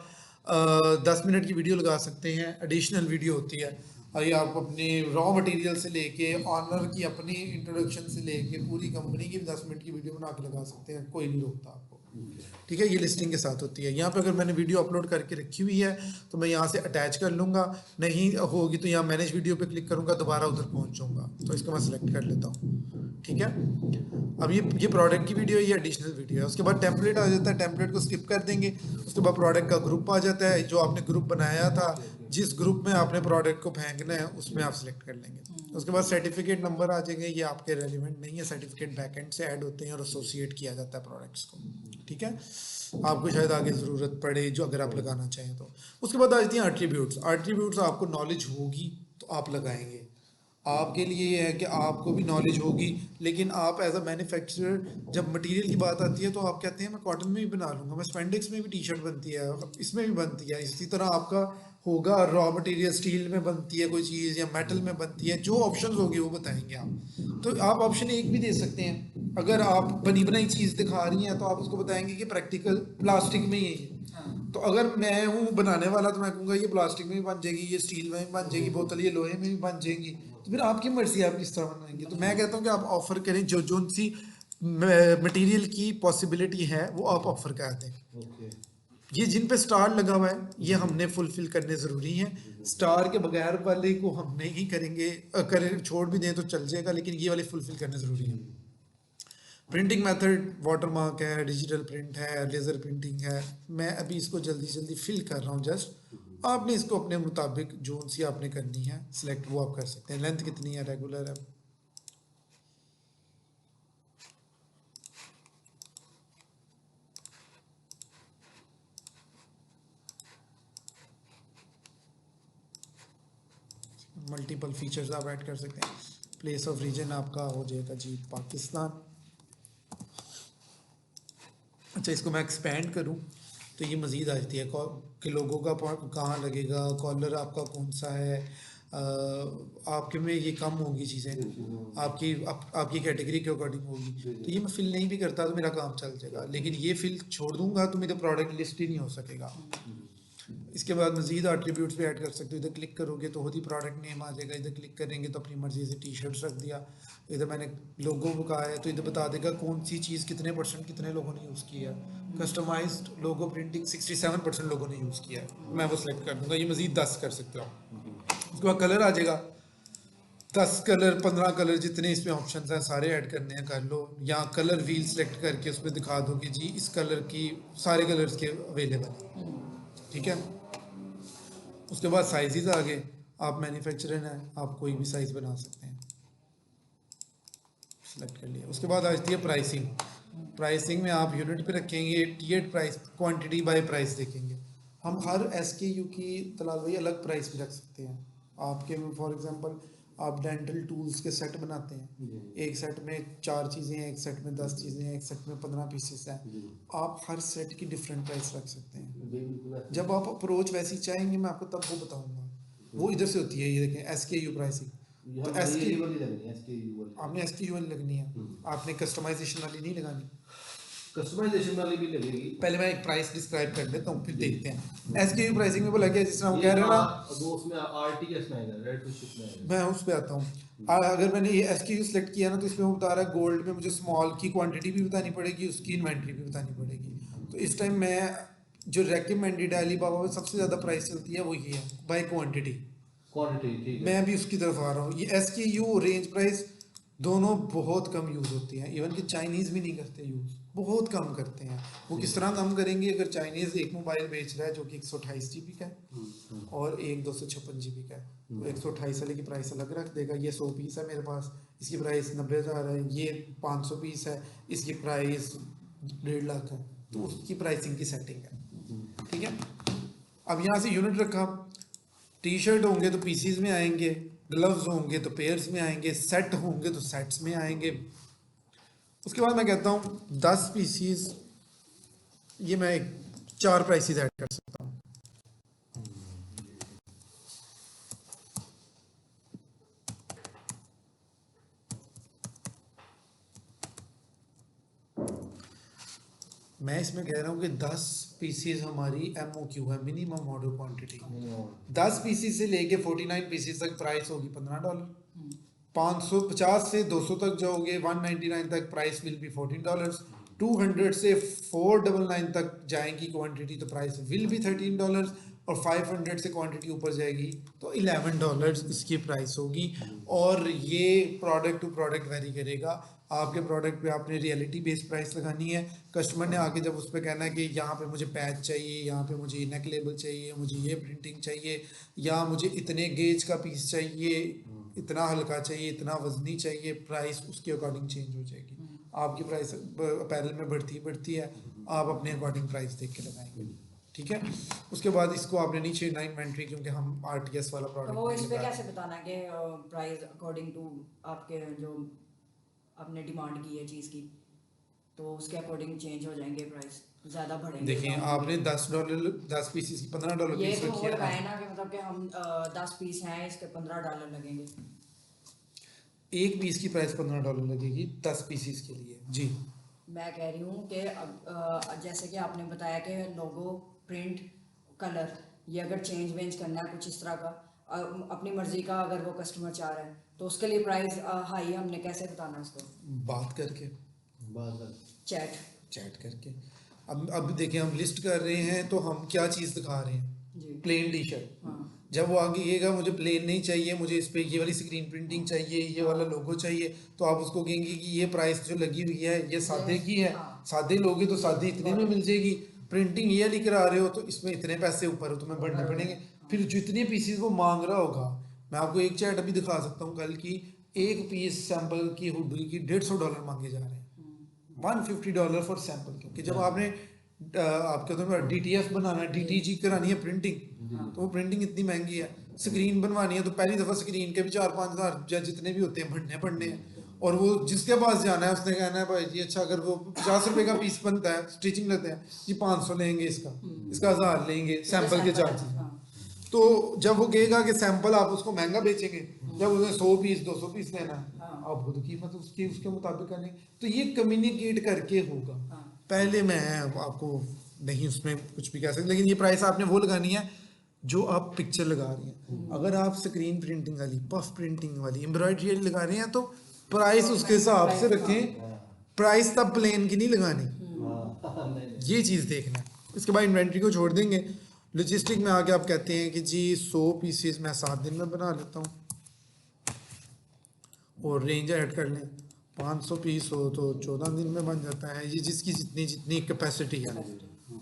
10 मिनट की वीडियो लगा सकते हैं, एडिशनल वीडियो होती है, और ये आप अपने रॉ मटेरियल से लेके ऑनर की अपनी इंट्रोडक्शन से लेके पूरी कंपनी की 10 मिनट की वीडियो बना के लगा सकते हैं, कोई नहीं रोकता आपको, ठीक है। ये लिस्टिंग के साथ होती है। यहाँ पे अगर मैंने वीडियो अपलोड करके रखी हुई है तो मैं यहाँ से अटैच कर लूँगा, नहीं होगी तो यहाँ मैनेज वीडियो पे क्लिक करूँगा, दोबारा उधर पहुँच जाऊँगा, तो इसको मैं सेलेक्ट कर लेता हूँ, ठीक है। अब ये प्रोडक्ट की वीडियो है, ये एडिशनल वीडियो है। उसके बाद टेम्पलेट आ जाता है, टेम्पलेट को स्किप कर देंगे। उसके बाद प्रोडक्ट का ग्रुप आ जाता है, जो आपने ग्रुप बनाया था, जिस ग्रुप में आपने प्रोडक्ट को फेंकना है उसमें आप सिलेक्ट कर लेंगे। उसके बाद सर्टिफिकेट नंबर आ जाएंगे, ये आपके रेलिवेंट नहीं है, सर्टिफिकेट बैकएंड से ऐड होते हैं और एसोसिएट किया जाता है प्रोडक्ट्स को, ठीक है। आपको शायद आगे ज़रूरत पड़े जो, अगर आप लगाना चाहें तो। उसके बाद आ जाती हैं एट्रीब्यूट्स। एट्रीब्यूट्स आपको नॉलेज होगी तो आप लगाएंगे, आपके लिए ये है कि आपको भी नॉलेज होगी, लेकिन आप एज अ मैन्युफैक्चरर जब मटेरियल की बात आती है तो आप कहते हैं मैं कॉटन में भी बना लूँगा, मैं स्पेंडिक्स में भी टी-शर्ट बनती है, इसमें भी बनती है, इसी तरह आपका होगा रॉ मटेरियल, स्टील में बनती है कोई चीज़ या मेटल में बनती है, जो ऑप्शंस होगी वो बताएंगे आप। तो आप ऑप्शन 1 भी दे सकते हैं अगर आप बनी बनाई चीज़ दिखा रही हैं तो आप उसको बताएंगे कि प्रैक्टिकल प्लास्टिक में ही है ये। हाँ। तो अगर मैं हूँ बनाने वाला तो मैं कहूँगा ये प्लास्टिक में भी बन जाएगी, ये स्टील में भी बन जाएगी बोतल, ये लोहे में भी बन जाएगी। तो फिर आपकी मर्जी आप किस तरह बनाएंगे। तो मैं कहता हूँ कि आप ऑफर करें जो जो सी मटेरियल की पॉसिबिलिटी है वो आप ऑफर कर दें। ओके। ये जिन पे स्टार लगा हुआ है ये हमने फुलफिल करने ज़रूरी हैं। स्टार के बगैर वाले को हम नहीं करेंगे, करें छोड़ भी दें तो चल जाएगा, लेकिन ये वाले फुलफिल करने ज़रूरी हैं। प्रिंटिंग मेथड वाटर मार्क है, डिजिटल प्रिंट है, लेज़र प्रिंटिंग है। मैं अभी इसको जल्दी जल्दी फिल कर रहा हूँ जस्ट। आपने इसको अपने मुताबिक जो सी आपने करनी है सिलेक्ट वो आप कर सकते हैं। लेंथ कितनी है, रेगुलर है। मल्टीपल फीचर्स आप ऐड कर सकते हैं। प्लेस ऑफ रीजन आपका हो जाएगा जी पाकिस्तान। अच्छा, इसको मैं एक्सपेंड करूं तो ये मज़ीद आ जाती है कि लोगों का कहाँ लगेगा, कॉलर आपका कौन सा है, आपके में ये कम होंगी चीज़ें आपकी कैटेगरी के अकॉर्डिंग होगी। तो ये मैं फिल नहीं भी करता तो मेरा काम चल जाएगा, लेकिन ये फिल छोड़ दूंगा तो मेरा प्रोडक्ट लिस्ट ही नहीं हो सकेगा। इसके बाद मज़ीद एट्रीब्यूट्स भी ऐड कर सकते हो। इधर क्लिक करोगे तो खुद ही प्रोडक्ट नेम आ जाएगा। इधर क्लिक करेंगे तो अपनी मर्ज़ी से टी शर्ट्स रख दिया। इधर मैंने लोगो कहा है तो इधर बता देगा कौन सी चीज़ कितने % कितने लोगों ने यूज़ किया है। कस्टमाइज्ड लोगो प्रिंटिंग 67% लोगों ने यूज़ किया है, मैं वो सिलेक्ट कर दूँगा। ये मज़ीद 10 कर सकते हो। उसके बाद कलर आ जाएगा, 10 कलर 15 कलर जितने इसमें ऑप्शन हैं सारे ऐड करने हैं कर लो। या कलर व्हील सेलेक्ट करके उसमें दिखा दो कि जी इस कलर की सारे कलर्स के अवेलेबल हैं, ठीक है। उसके बाद साइजेस आ गए, आप मैन्युफैक्चरर हैं, आप कोई भी साइज़ बना सकते हैं। सेलेक्ट कर लिया। उसके बाद आती है प्राइसिंग। प्राइसिंग में आप यूनिट पे रखेंगे, टीएड प्राइस, क्वांटिटी बाय प्राइस देखेंगे। हम हर एसकेयू की तलाल भाई अलग प्राइस भी रख सकते हैं। आपके में फॉर एग्जांपल आप डेंटल टूल्स के सेट बनाते हैं, एक सेट में 4 चीज़ें हैं, एक सेट में 10 चीज़ें हैं, एक सेट में 15 पीसेस हैं। आप हर सेट की डिफरेंट प्राइस रख सकते हैं। जब आप अप्रोच वैसी चाहेंगे मैं आपको तब वो बताऊंगा। वो इधर से होती है, ये देखें एसकेयू प्राइसिंग। तो आपने एसकेयू वाली लगनी है, आपने कस्टमाइजेशन वाली नहीं लगानी। कस्टमाइजेशन वाली भी लगेगी। पहले मैं एक प्राइस डिस्क्राइब कर देता हूँ फिर देखते हैं। एसकेयू प्राइसिंग में बोला गया जिस तरह हम कह रहे हैं ना, वो उसमें आरटीएस में आएगा, रेड फिश में आएगा। मैं उस पे आता हूँ। अगर मैंने ये एसकेयू सेलेक्ट किया ना तो इसमें वो बता रहा है गोल्ड में मुझे स्मॉल की क्वांटिटी भी बतानी पड़ेगी, उसकी इन्वेंट्री भी बतानी पड़ेगी। तो इस टाइम मैं जो रेकमेंडेड है अलीबाबा में सबसे ज़्यादा प्राइस चलती है वो ये है बाय क्वांटिटी। ठीक है। मैं भी उसकी तरफ आ रहा हूँ। ये एसकेयू रेंज प्राइस दोनों बहुत कम यूज़ होती हैं। इवन कि चाइनीज़ भी नहीं करते यूज़, बहुत कम करते हैं। वो किस तरह कम करेंगे, अगर चाइनीज़ एक मोबाइल बेच रहा है जो कि 128 GB का है और एक 256 GB का है, तो 128 वाले की प्राइस अलग रख देगा। ये 100 पीस है मेरे पास, इसकी प्राइस 90,000 है। ये 500 पीस है, इसकी प्राइस 1.5 लाख है। तो उसकी प्राइसिंग की सेटिंग है, ठीक है। अब यहाँ से यूनिट रखा, टी शर्ट होंगे तो पीसीज में आएंगे, ग्लव्स होंगे तो पेयर्स में आएंगे, सेट होंगे तो सेट्स में आएंगे। उसके बाद मैं कहता हूँ 10 पीसीज, ये मैं 4 प्राइसेस ऐड कर सकता हूँ। मैं इसमें कह रहा हूँ कि 10 पीसीज हमारी MOQ है, मिनिमम ऑर्डर क्वांटिटी। 10 पीसीज से लेके 49 पीसीज तक प्राइस होगी $15। 550 से 200 तक जाओगे 199 तक प्राइस विल बी $14। 200 से 499 तक जाएंगी क्वांटिटी तो प्राइस विल बी $13। और 500 से क्वांटिटी ऊपर जाएगी तो $11 इसकी प्राइस होगी। और ये प्रोडक्ट टू प्रोडक्ट वेरी करेगा। आपके प्रोडक्ट पे आपने रियलिटी बेस्ड प्राइस लगानी है। कस्टमर ने आके जब उस पर कहना है कि यहाँ पे मुझे पैच चाहिए, यहाँ पे मुझे नेक लेबल चाहिए, मुझे ये प्रिंटिंग चाहिए, या मुझे इतने गेज का पीस चाहिए, इतना हल्का चाहिए, इतना वजनी चाहिए, प्राइस उसके अकॉर्डिंग चेंज हो जाएगी। आपकी प्राइस अपैरल में बढ़ती है, आप अपने अकॉर्डिंग प्राइस देख के लगाएंगे, ठीक है। उसके बाद इसको आपने नहीं छेड़ना इन्वेंट्री, क्योंकि हम आरटीएस वाला प्रोडक्ट तो वो इस पे कैसे बताना कि प्राइस अकॉर्डिंग टू आपके जो आपने डिमांड की है चीज़ की, तो उसके अकॉर्डिंग चेंज हो जाएंगे प्राइस, ज़्यादा बढ़ेंगे। देखिए आपने $10 10 पीसेस की $15 ये पीस तो रखी वो है लगाए ना कि मतलब कि हम 10 पीस हैं इसके $15 लगेंगे। एक पीस की प्राइस $15 लगेगी 10 पीसीस के लिए जी। मैं कह रही हूँ कि अब जैसे कि आपने बताया कि लोगो, प्रिंट, कलर, ये अगर चेंज वेंज करना है कुछ इस तरह का, अपनी मर्जी का अगर वो कस्टमर चाह रहा है तो उसके लिए प्राइस हाई है, हमने कैसे बताना है उसको? बात करके, चैट चैट करके। अब देखिए हम लिस्ट कर रहे हैं तो हम क्या चीज़ दिखा रहे हैं, जी। Plane T shirt. हाँ जब वो आगे कहेगा मुझे प्लेन नहीं चाहिए, मुझे इस पे ये वाली स्क्रीन प्रिंटिंग चाहिए, ये वाला लोगो चाहिए, तो आप उसको कहेंगे कि ये प्राइस जो लगी हुई है ये सादे की है, हाँ। सादे लोगे तो सादे इतने में मिल जाएगी, प्रिंटिंग ये वाली करा रहे हो तो इसमें इतने पैसे ऊपर तुम्हें बढ़ने पड़ेंगे। फिर जितने पीसीज वो मांग रहा होगा, मैं आपको एक चैट अभी दिखा सकता हूँ कल की, एक पीस सैंपल की हुडी की $150 मांगे जा रहे हैं, $150 फॉर सैंपल। क्योंकि जब आपने आपके तो DTF बनाना है, DTG करानी है प्रिंटिंग, तो वो प्रिंटिंग इतनी महंगी है। स्क्रीन बनवानी है तो पहली दफ़ा स्क्रीन के भी 4-5 हज़ार या जितने भी होते हैं भरने पड़ने हैं। और वो जिसके पास जाना है उसने कहना है भाई जी अच्छा अगर वो ₹50 का पीस बनता है, स्टिचिंग लेते हैं जी 500 लेंगे, इसका 1000 लेंगे सैंपल के चार्जेस। हाँ। तो जब वो कहेगा कि सैंपल आप उसको महंगा बेचेंगे, जब उसने 100 पीस 200 पीस लेना है, हाँ। आप खुद कीमत उसके उसके मुताबिक करें। तो ये कम्युनिकेट करके होगा। हाँ। पहले मैं आपको नहीं उसमें कुछ भी कह सकता, लेकिन ये प्राइस आपने वो लगानी है जो आप पिक्चर लगा रही हैं। अगर आप स्क्रीन प्रिंटिंग वाली, पफ प्रिंटिंग वाली, एम्ब्रॉयडरी वाली लगा रही हैं तो प्राइस उसके हिसाब से रखें, प्राइस तब प्लेन की नहीं लगानी। ये चीज़ देखना है। इसके बाद इन्वेंट्री को छोड़ देंगे, लॉजिस्टिक में आके आप कहते हैं कि जी 100 पीसेस मैं 7 दिन में बना लेता हूँ, और रेंज ऐड कर लें, 500 पीस हो तो 14 दिन में बन जाता है। ये जिसकी जितनी जितनी कैपेसिटी है,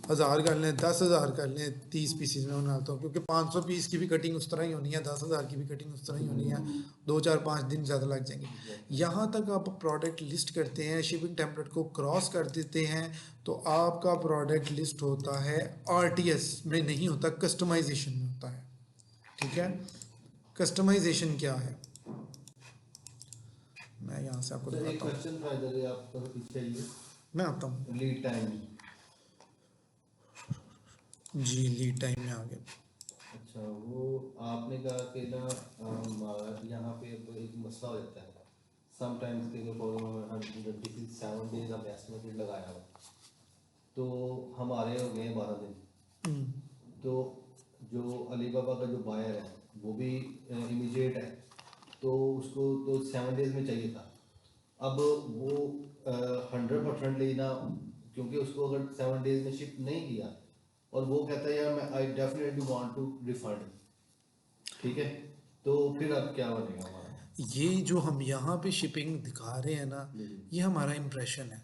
1000 कर लें, 10,000 कर लें, 30 पीसेस में बनाता हूँ, क्योंकि 500 पीस की भी कटिंग उस तरह ही होनी है, 10,000 की भी कटिंग उस तरह ही होनी है, 2-4-5 दिन ज़्यादा लग जाएंगे। यहाँ तक आप प्रोडक्ट लिस्ट करते हैं, शिपिंग टेम्पलेट को क्रॉस कर देते हैं, तो आपका प्रोडक्ट लिस्ट होता है RTS में नहीं होता, कस्टमाइजेशन में होता है। ठीक है, कस्टमाइजेशन क्या है मैं यहाँ से आपको एक बताता हूँ। क्वेश्चन था इधर ही आपका पीछे ही, मैं आता हूँ लीड टाइम। जी, लीड टाइम में आ गए। अच्छा, वो आपने कहा कि ना यहाँ पे तो एक मसला हो जाता है समटाइम्स के प्रॉब्लम, 7 डेज हम एस्टिमेटेड लगाया हुआ, तो हमारे हो गए 12 दिन। तो जो अलीबाबा का जो बायर है वो भी इमीडिएट है, तो उसको तो 7 डेज में चाहिए था। अब वो 100% लेना, क्योंकि उसको अगर 7 डेज में शिप नहीं किया और वो कहता है यार मैं I definitely want to refund, ठीक है, तो फिर अब क्या बनेगा हमारा? ये जो हम यहाँ पे शिपिंग दिखा रहे हैं ना, ये हमारा इम्प्रेशन है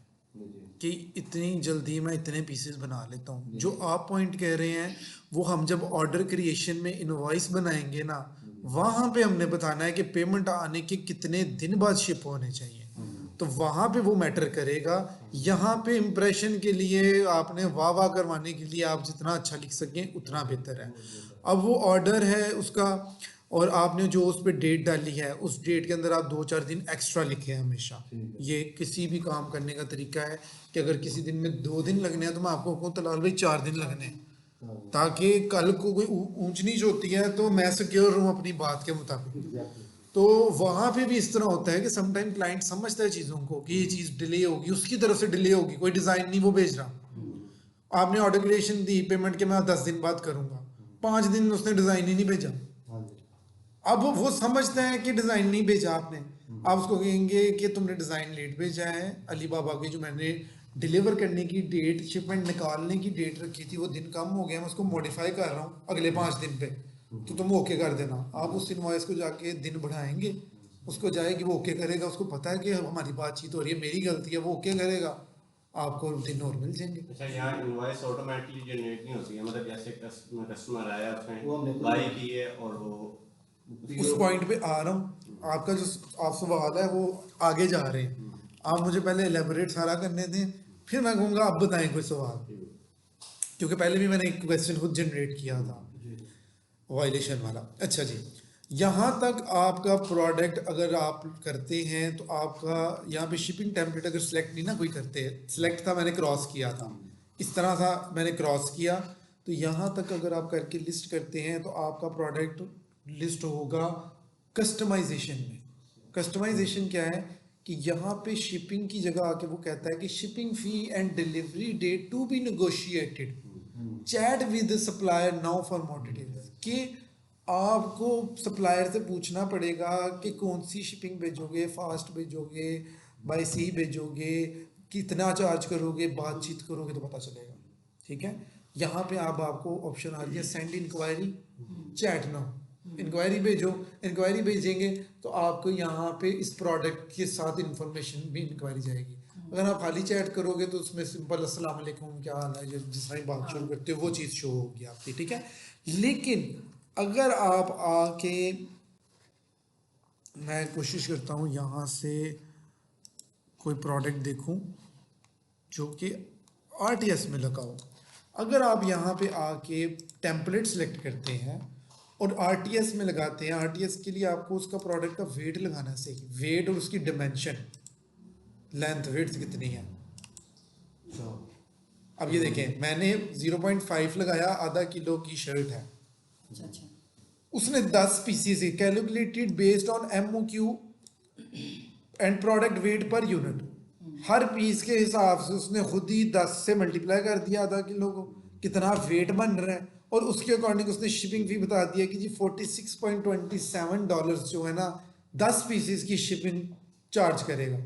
कि इतनी जल्दी मैं इतने पीसेस बना लेता हूँ। जो आप पॉइंट कह रहे हैं वो हम जब ऑर्डर क्रिएशन में इनवॉइस बनाएंगे ना, वहाँ पे हमने बताना है कि पेमेंट आने के कितने दिन बाद शिप होने चाहिए, तो वहाँ पे वो मैटर करेगा। यहाँ पे इम्प्रेशन के लिए आपने वाह वाह करवाने के लिए आप जितना अच्छा लिख सकें उतना बेहतर है। अब वो ऑर्डर है उसका, और आपने जो उस पर डेट डाली है, उस डेट के अंदर आप 2-4 दिन एक्स्ट्रा लिखें हमेशा। ये किसी भी काम करने का तरीका है कि अगर किसी दिन में 2 दिन लगने हैं तो मैं आपको कहूँ तलाल भाई 4 दिन लगने हैं, ताकि कल को कोई ऊंच नीच होती है तो मैं सिक्योर हूँ अपनी बात के मुताबिक। तो वहाँ पे भी इस तरह होता है कि समटाइम क्लाइंट समझता है चीज़ों को कि ये चीज़ डिले होगी, उसकी तरफ से डिले होगी, कोई डिज़ाइन नहीं वो भेज रहा। आपने ऑर्डर क्रिएशन दी पेमेंट के मैं 10 दिन बाद करूँगा, 5 दिन में उसने डिज़ाइन ही नहीं भेजा। अब वो समझता है कि डिज़ाइन नहीं भेजा आपने, आप उसको कहेंगे कि तुमने डिज़ाइन लेट भेजा है, अलीबाबा की जो मैंने डिलीवर करने की डेट, शिपमेंट निकालने की डेट रखी थी वो दिन कम हो गया, मैं उसको मॉडिफाई कर रहा हूँ अगले 5 दिन पे, तो तुम ओके कर देना। आप उस इनवॉइस को जाके दिन बढ़ाएंगे, उसको जाएगी वो ओके करेगा, उसको पता है कि हमारी बातचीत हो रही है, मेरी गलती है, वो ओके करेगा, आपको दिन और मिल जाएंगे। अच्छा, यहाँ इनवॉइस ऑटोमेटिकली जनरेट नहीं होती है, मतलब जैसे कस्टमर आया वो हमने उसने बाई की है और वो उस पॉइंट पे आ रहा हूँ, आपका जो आप सवाल है वो आगे जा रहे हैं, आप मुझे पहले एलेबोरेट सारा करने दें, फिर मैं कहूँगा आप बताएं कोई सवाल, क्योंकि पहले भी मैंने एक क्वेश्चन खुद जनरेट किया था वायलेशन वाला। अच्छा जी, यहाँ तक आपका प्रोडक्ट अगर आप करते हैं तो आपका यहाँ पे शिपिंग टेम्पलेट अगर सिलेक्ट नहीं ना कोई करते, सिलेक्ट था मैंने क्रॉस किया था, इस तरह था मैंने क्रॉस किया, तो यहाँ तक अगर आप करके लिस्ट करते हैं तो आपका प्रोडक्ट लिस्ट होगा कस्टमाइजेशन में। कस्टमाइजेशन क्या है कि यहाँ पे शिपिंग की जगह आके वो कहता है कि shipping fee and delivery date to be negotiated, chat with supplier now for more details, कि आपको सप्लायर से पूछना पड़ेगा कि कौन सी शिपिंग भेजोगे, फास्ट भेजोगे, बाय सी भेजोगे, कितना चार्ज करोगे, बातचीत करोगे तो पता चलेगा। ठीक है, यहाँ पे आप आपको ऑप्शन आ गया send inquiry chat now, inquiry भेजो, इंक्वायरी भेजेंगे तो आपको यहाँ पे इस प्रोडक्ट के साथ इंफॉर्मेशन भी इंक्वायरी जाएगी। अगर आप खाली चैट करोगे तो उसमें सिंपल अस्सलाम वालेकुम क्या हाल है जिस तरह बात शुरू करते हो वो चीज़ शो होगी आपकी। ठीक है, लेकिन अगर आप आके, मैं कोशिश करता हूँ यहाँ से कोई प्रोडक्ट देखूँ जो कि RTS में लगा हो, अगर आप यहाँ पे आके टेम्पलेट सेलेक्ट करते हैं और RTS में लगाते हैं, RTS के लिए आपको उसका प्रोडक्ट का वेट लगाना चाहिए, वेट और उसकी डिमेंशन, लेंथ वेट कितनी है। अब ये देखें, मैंने 0.5 लगाया, आधा किलो की शर्ट है, अच्छा, उसने 10 pieces calculated based on MOQ and product weight per unit, हर पीस के हिसाब से उसने खुद ही 10 से मल्टीप्लाई कर दिया आधा किलो को, कितना वेट बन रहा है, और उसके अकॉर्डिंग उसने शिपिंग फी बता दिया कि जी $46.27 जो है ना 10 पीसीज की शिपिंग चार्ज करेगा।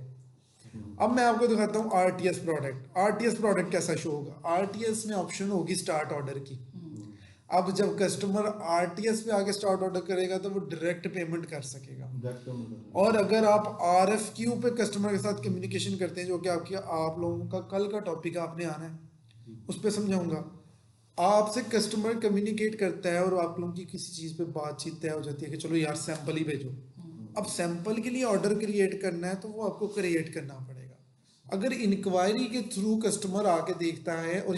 अब मैं आपको दिखाता हूँ RTS प्रोडक्ट, RTS प्रोडक्ट कैसा शो होगा। RTS में ऑप्शन होगी स्टार्ट ऑर्डर की। अब जब कस्टमर RTS पे आके स्टार्ट ऑर्डर करेगा तो वो डायरेक्ट पेमेंट कर सकेगा। और अगर आप RFQ पे कस्टमर के साथ कम्युनिकेशन करते हैं, जो कि आप लोगों का कल का टॉपिक आपने आना है, उस पर समझाऊंगा। आपसे कस्टमर कम्युनिकेट करता है और आप लोगों की किसी चीज़ पे बातचीत तय हो जाती है कि चलो यार सैंपल ही भेजो। अब सैंपल के लिए ऑर्डर क्रिएट करना है तो वो आपको क्रिएट करना पड़ेगा। अगर इंक्वायरी के थ्रू कस्टमर आके देखता है, और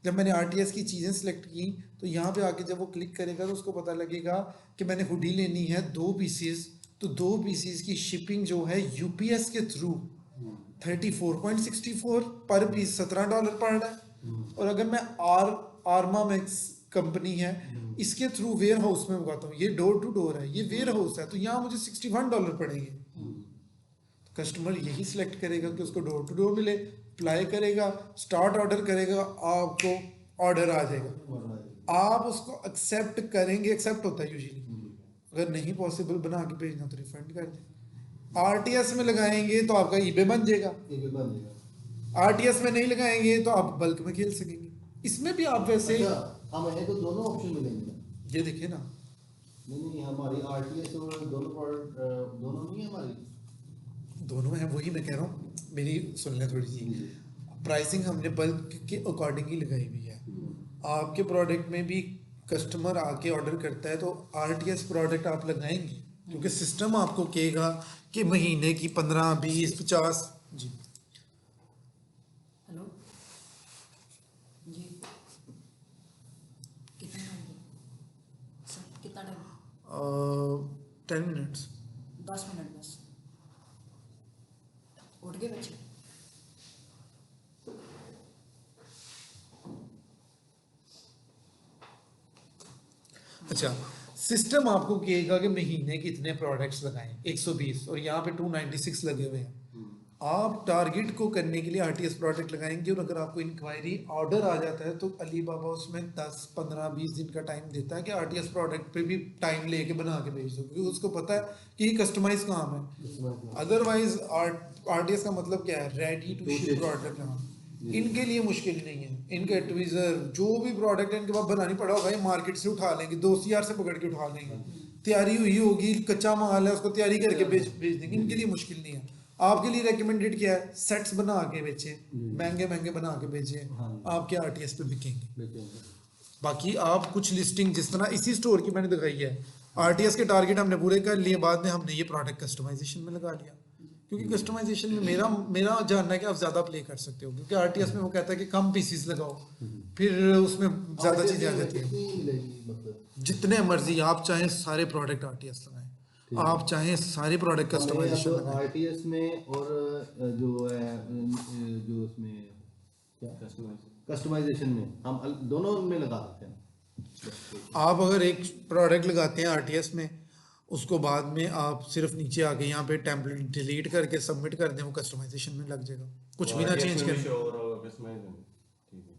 जब मैंने RTS की चीज़ें सेलेक्ट की तो यहाँ पे आके जब वो क्लिक करेगा तो उसको पता लगेगा कि मैंने हुडी लेनी है 2 पीसीज, तो 2 पीसीज की शिपिंग जो है UPS के थ्रू 34.64 पर पीस $17 पड़ रहा है। और अगर मैं आर्मा मैक्स कंपनी है इसके थ्रू वेयर हाउस में उगाता हूँ, ये डोर टू डोर है, ये वेयर हाउस है, तो यहाँ मुझे $61 पड़ेंगे। कस्टमर यही सिलेक्ट करेगा कि उसको डोर टू डोर मिले, अप्लाई करेगा, स्टार्ट ऑर्डर करेगा, आपको ऑर्डर आ जाएगा, आप उसको एक्सेप्ट करेंगे, एक्सेप्ट होता है यूजुअली, अगर नहीं पॉसिबल बना के भेजना तो रिफंड कर दें। RTS में लगाएंगे तो आपका eBay बन जाएगा, RTS में नहीं लगाएंगे तो आप बल्क में खेल सकेंगे। इसमें भी आप वैसे हमें तो दोनों ऑप्शन मिलेंगे, ये देखिए ना, नहीं हमारी RTS और दोनों प्रोडक्ट दोनों नहीं है हमारी, दोनों है, वही मैं कह रहा हूँ, मेरी सुन लें थोड़ी सी। प्राइसिंग हमने बल्क के अकॉर्डिंग ही लगाई हुई है। आपके प्रोडक्ट में भी कस्टमर आके ऑर्डर करता है तो RTS प्रोडक्ट आप लगाएंगे, क्योंकि सिस्टम आपको कहेगा कि महीने की 15, 20, 50। जी हेलो जी, कितना टाइम सर, कितना टाइम? 10 मिनट्स। 10 मिनट बस। उठ गए बच्चे? अच्छा, सिस्टम आपको कहेगा कि महीने के इतने प्रोडक्ट्स लगाएं 120, और यहाँ पे 296 लगे हुए हैं। आप टारगेट को करने के लिए RTS प्रोडक्ट लगाएंगे, और अगर आपको इंक्वायरी ऑर्डर आ जाता है तो अली बाबा उसमें 10, 15, 20 दिन का टाइम देता है कि RTS प्रोडक्ट पे भी टाइम लेके बना के भेज दो, क्योंकि उसको पता है कि ये कस्टमाइज काम है। अदरवाइज RTS का मतलब क्या है, रेडी टू शिप प्रोडक्ट। हाँ, इनके लिए मुश्किल नहीं है, इनके ट्वीजर जो भी प्रोडक्ट है इनके पास बनानी पड़ा होगा, ये मार्केट से उठा लेंगे, 2CR से पकड़ के उठा लेंगे, तैयारी हुई होगी, कच्चा माल है उसको तैयारी करके भेज देंगे। इनके लिए मुश्किल नहीं है। आपके लिए रेकमेंडेड क्या है, सेट्स बना के बेचे, महंगे महंगे बना के बेचे, आपके RTS पे बिकेंगे। बाकी आप कुछ लिस्टिंग जिस तरह इसी स्टोर की मैंने दिखाई है, RTS के टारगेट हमने पूरे कर लिए, बाद में हमने ये प्रोडक्ट कस्टमाइजेशन में लगा लिया, क्योंकि कस्टमाइजेशन में मेरा जानना है कि आप ज़्यादा प्ले कर सकते हो, क्योंकि RTS में वो कहता है कि कम पीसीस लगाओ, फिर उसमें ज़्यादा चीज़ें आ जाती हैं। जितने मर्जी आप चाहें सारे प्रोडक्ट RTS लगाएं, आप चाहें सारे प्रोडक्ट कस्टमाइजेशन लगाएं। RTS में और जो है जो उसमें क्या कस्टमाइजेशन में हम दोनों में लगा सकते हैं। आप अगर एक प्रोडक्ट लगाते हैं RTS में उसको बाद में आप सिर्फ नीचे आके यहाँ पे टेम्पलेट डिलीट करके सबमिट कर दें, वो कस्टमाइजेशन में लग जाएगा, कुछ भी ना चेंज करें।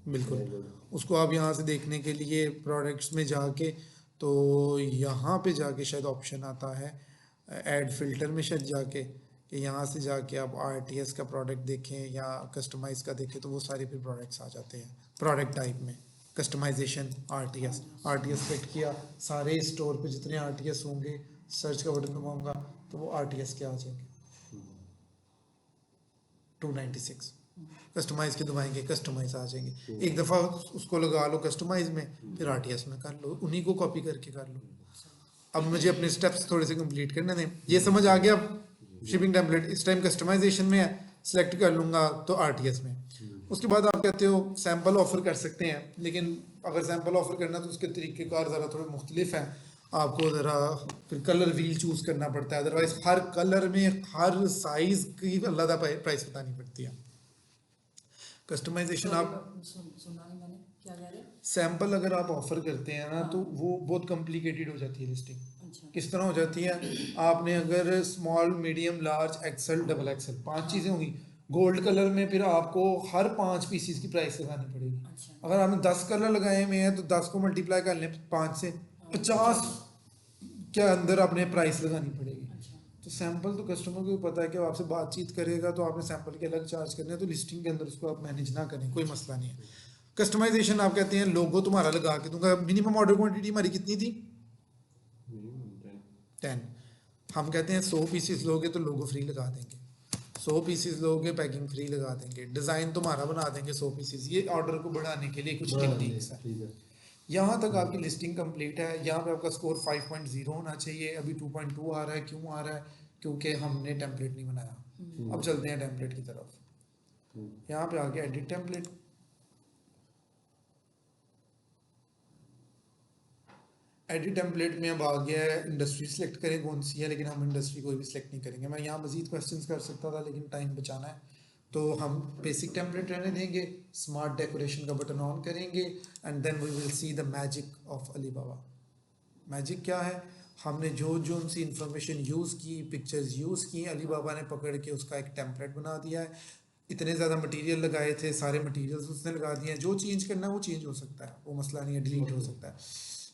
बिल्कुल, उसको आप यहाँ से देखने के लिए प्रोडक्ट्स में जाके, तो यहाँ पे जाके शायद ऑप्शन आता है ऐड फिल्टर में, शायद जाके कि यहाँ से जाके आप आरटीएस का प्रोडक्ट देखें या कस्टमाइज का देखें, तो वो सारे फिर प्रोडक्ट्स आ जाते हैं प्रोडक्ट टाइप में। कस्टमाइजेशन आरटीएस सेलेक्ट किया, सारे स्टोर पे जितने आरटीएस होंगे, सर्च का बटन दबाऊंगा तो वो आरटीएस के आ जाएंगे 296। कस्टमाइज के दबाएंगे, कस्टमाइज आ जाएंगे। एक दफ़ा उसको लगा लो कस्टमाइज में, फिर आरटीएस में कर लो, उन्हीं को कॉपी करके कर लो। अब मुझे अपने स्टेप्स थोड़े से कंप्लीट करने दें। ये समझ आ गया? शिपिंग टेम्पलेट इस टाइम कस्टमाइजेशन में है, सेलेक्ट कर लूँगा तो आरटीएस में। उसके बाद आप कहते हो सैम्पल ऑफर कर सकते हैं, लेकिन अगर सैम्पल ऑफर करना तो उसके तरीक़ेकार ज़रा थोड़े मुख्तलिफ हैं। आपको ज़रा फिर कलर व्हील चूज़ करना पड़ता है, अदरवाइज़ हर कलर में हर साइज़ की अलग प्राइस बतानी पड़ती है। कस्टमाइजेशन आप सुना नहीं मैंने, क्या कह रहे? सैम्पल अगर आप ऑफर करते हैं ना, तो वो बहुत कॉम्प्लिकेटेड हो जाती है लिस्टिंग। किस तरह हो जाती है? आपने अगर small, medium, large, XL, double XL 5 चीज़ें होंगी, गोल्ड कलर में फिर आपको हर 5 पीसीस की प्राइस लगानी पड़ेगी। अगर आपने 10 कलर लगाए हुए हैं तो 10 को मल्टीप्लाई कर लें 5 से, 50 के अंदर आपने प्राइस लगानी पड़ेगी। तो सैंपल तो कस्टमर को भी पता है कि वो आपसे बातचीत करेगा तो आपने सैंपल के अलग चार्ज करने हैं, तो लिस्टिंग के अंदर उसको आप मैनेज ना करें, कोई मसला नहीं है। कस्टमाइजेशन आप कहते हैं लोगो तुम्हारा लगा के दूंगा। मिनिमम ऑर्डर क्वांटिटी हमारी कितनी थी? 10। हम कहते हैं 100 पीसीस लोगे तो लोगो फ्री लगा देंगे, 100 पीसीस लोगे पैकिंग फ्री लगा देंगे, डिज़ाइन तुम्हारा बना देंगे 100 पीसीस। ये ऑर्डर को बढ़ाने के लिए कुछ टेक्निक्स है। यहाँ तक आपकी लिस्टिंग कंप्लीट है। यहाँ पे आपका स्कोर 5.0 होना चाहिए। अभी 2.2 आ रहा है। क्यों आ रहा है? क्योंकि हमने टेम्पलेट नहीं बनाया। अब चलते हैं टेम्पलेट की तरफ। यहाँ पे आ गया एडिट टेम्पलेट। एडिट टेम्पलेट में अब आ गया है इंडस्ट्री सेलेक्ट करें कौन सी है, लेकिन हम इंडस्ट्री कोई भी सिलेक्ट नहीं करेंगे। मैं यहाँ मजीद क्वेश्चंस कर सकता था लेकिन टाइम बचाना है, तो हम बेसिक टेम्पलेट रहने देंगे। स्मार्ट डेकोरेशन का बटन ऑन करेंगे and then we will see the magic of Alibaba. Magic क्या है? हमने जो जो उनसी इंफॉर्मेशन यूज़ की, पिक्चर्स यूज़ की, अलीबाबा ने पकड़ के उसका एक टेम्पलेट बना दिया है। इतने ज़्यादा मटेरियल लगाए थे, सारे मटेरियल्स उसने लगा दिए हैं। जो चेंज करना है वो चेंज हो सकता है, वो मसला नहीं है, डिलीट हो सकता है।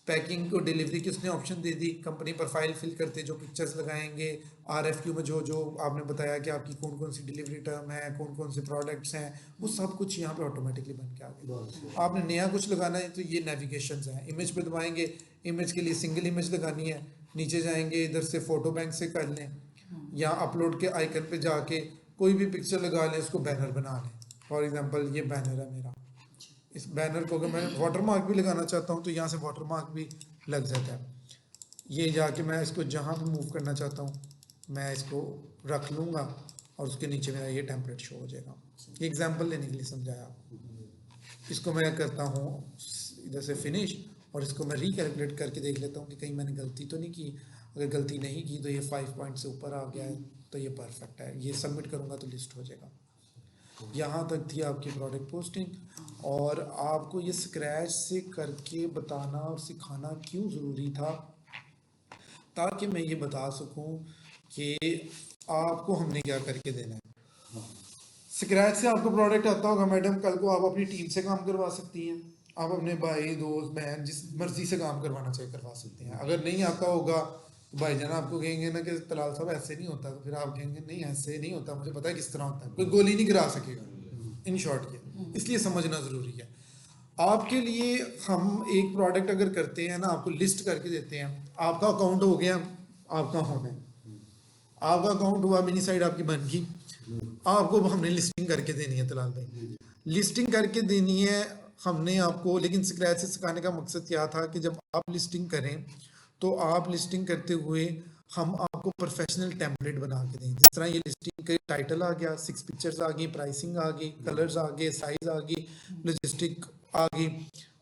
पैकिंग को डिलीवरी की उसने ऑप्शन दे दी। कंपनी प्रोफाइल फिल करते जो पिक्चर्स लगाएंगे, आरएफक्यू में जो जो आपने बताया कि आपकी कौन कौन सी डिलीवरी टर्म है, कौन कौन से प्रोडक्ट्स हैं, वो सब कुछ यहाँ पे ऑटोमेटिकली बन के आ गया। आपने नया कुछ लगाना है तो ये नेविगेशंस हैं। इमेज पे दबाएंगे, इमेज के लिए सिंगल इमेज लगानी है, नीचे जाएंगे, इधर से फ़ोटो बैंक से कर लें, या अपलोड के आइकन पे जाके कोई भी पिक्चर लगा लें, उसको बैनर बना लें। फॉर एग्जांपल ये बैनर है मेरा, इस बैनर को अगर मैं वाटर मार्क भी लगाना चाहता हूँ तो यहाँ से वाटर मार्क भी लग जाता है। ये जाके मैं इसको जहाँ भी मूव करना चाहता हूँ मैं इसको रख लूँगा और उसके नीचे मेरा ये टेम्पलेट शो हो जाएगा। ये एग्जांपल लेने के लिए समझाया। इसको मैं करता हूँ इधर से फिनिश और इसको मैं रिकैलकुलेट करके देख लेता हूँ कि कहीं मैंने गलती तो नहीं की। अगर गलती नहीं की तो ये 5 पॉइंट से ऊपर आ गया है तो ये परफेक्ट है। ये सबमिट करूँगा तो लिस्ट हो जाएगा। यहाँ तक थी आपकी प्रोडक्ट पोस्टिंग, और आपको ये स्क्रैच से करके बताना और सिखाना क्यों ज़रूरी था, ताकि मैं ये बता सकूं कि आपको हमने क्या करके देना है। स्क्रैच से आपको प्रोडक्ट आता होगा मैडम, कल को आप अपनी टीम से काम करवा सकती हैं, आप अपने भाई दोस्त बहन जिस मर्जी से काम करवाना चाहिए करवा सकते हैं। अगर नहीं आता होगा तो भाईजान आपको कहेंगे ना कि तलाल साहब ऐसे नहीं होता, तो फिर आप कहेंगे नहीं ऐसे नहीं होता, मुझे पता है किस तरह होता है, कोई गोली नहीं गिरा सकेगा। इन शॉर्ट ये इसलिए समझना ज़रूरी है आपके लिए। हम एक प्रोडक्ट अगर करते हैं ना, आपको लिस्ट करके देते हैं, आपका अकाउंट हो गया, आपका होना है, आपका अकाउंट हुआ, मिनी साइड आपकी बन गई, आपको हमने लिस्टिंग करके देनी है। तलाल भाई लिस्टिंग करके देनी है हमने आपको, लेकिन स्क्रैच से सिखाने का मकसद क्या था कि जब आप लिस्टिंग करें तो आप लिस्टिंग करते हुए हम आपको प्रोफेशनल टेम्पलेट बना के दें। जिस तरह ये लिस्टिंग के टाइटल आ गया, 6 पिक्चर्स आ गई, प्राइसिंग आ गई, कलर्स आ गए, साइज आ गई, लॉजिस्टिक आ गई,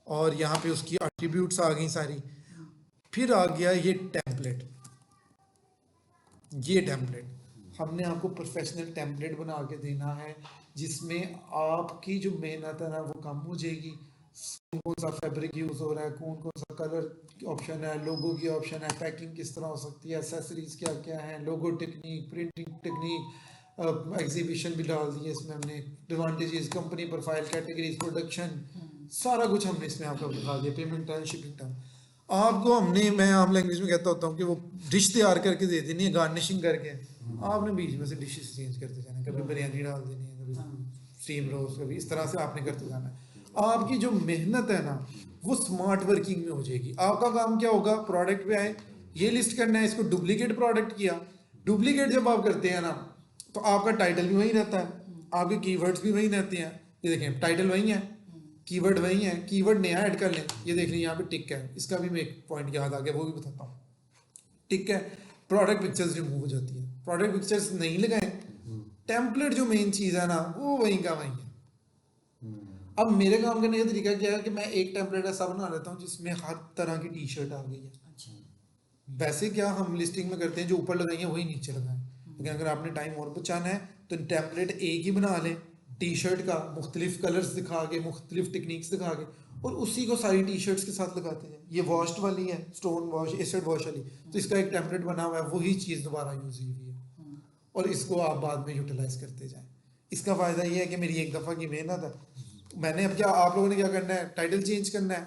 और यहाँ पे उसकी एट्रीब्यूट्स आ गई सारी। फिर आ गया ये टेम्पलेट। ये टेम्पलेट हमने आपको प्रोफेशनल टेम्पलेट बना के देना है, जिसमें आपकी जो मेहनत है ना वो कम हो जाएगी, कौन कौन सा फैब्रिक यूज़ हो रहा है, कौन कौन सा कलर ऑप्शन है, लोगो की ऑप्शन है, पैकिंग किस तरह हो सकती है, एसेसरीज क्या क्या हैं, लोगो टेक्निक, प्रिंटिंग टेक्निक, एग्जीबिशन भी डाल दिए इसमें हमने, advantages, company profile, categories, production, सारा कुछ हमने इसमें आपको दिखा दिया, पेमेंट टाइम, शिपिंग टाइम। आपको हमने, मैं आम लैंग्वेज में कहता होता हूँ कि वो डिश तैयार करके दे देनी है गार्निशिंग करके, आपने बीच में से डिशेस चेंज करते जाना है, कभी बिरयानी डाल देनी है, कभी स्टीम रोस्ट, कभी इस तरह से आपने करते जाना है। आपकी जो मेहनत है ना वो स्मार्ट वर्किंग में हो जाएगी। आपका काम क्या होगा, प्रोडक्ट पे आए, ये लिस्ट करना है, इसको डुप्लीकेट प्रोडक्ट किया, डुप्लीकेट जब आप करते हैं ना तो आपका टाइटल भी वही रहता है, आपके कीवर्ड्स भी वही रहते हैं। ये देखें टाइटल वही है, कीवर्ड वही है, कीवर्ड नया ऐड कर लें, ये देख लें यहाँ पे टिक है, इसका भी मैं एक पॉइंट याद आ गया वो भी बताता हूँ। टिक है, प्रोडक्ट पिक्चर्स रिमूव हो जाती है, प्रोडक्ट पिक्चर्स नहीं लगाए, टेम्पलेट जो मेन चीज़ है ना वो वहीं का वहीं है। अब मेरे काम करने का तरीका क्या है कि मैं एक टेम्पलेट ऐसा बना लेता हूँ जिसमें हर तरह की टी शर्ट आ गई है। वैसे क्या हम लिस्टिंग में करते हैं, जो ऊपर लगाई है वही नीचे लगाएं, लेकिन अगर आपने टाइम और बचाना है तो टेम्पलेट एक ही बना लें, टी शर्ट का मुख्तलिफ कलर्स दिखा के, मुख्तलिफ टेक्निक्स दिखा के, और उसी को सारी टी शर्ट्स के साथ लगाते हैं। ये वॉश्ड वाली है, स्टोन वॉश, एसिड वॉश वाली, तो इसका एक टेम्पलेट बना हुआ है, वही चीज़ दोबारा यूज हुई हुई है, और इसको आप बाद में यूटिलाइज करते जाएं। इसका फ़ायदा ये है कि मेरी एक दफ़ा की मेहनत है, मैंने अब क्या, आप लोगों ने क्या करना है, टाइटल चेंज करना है,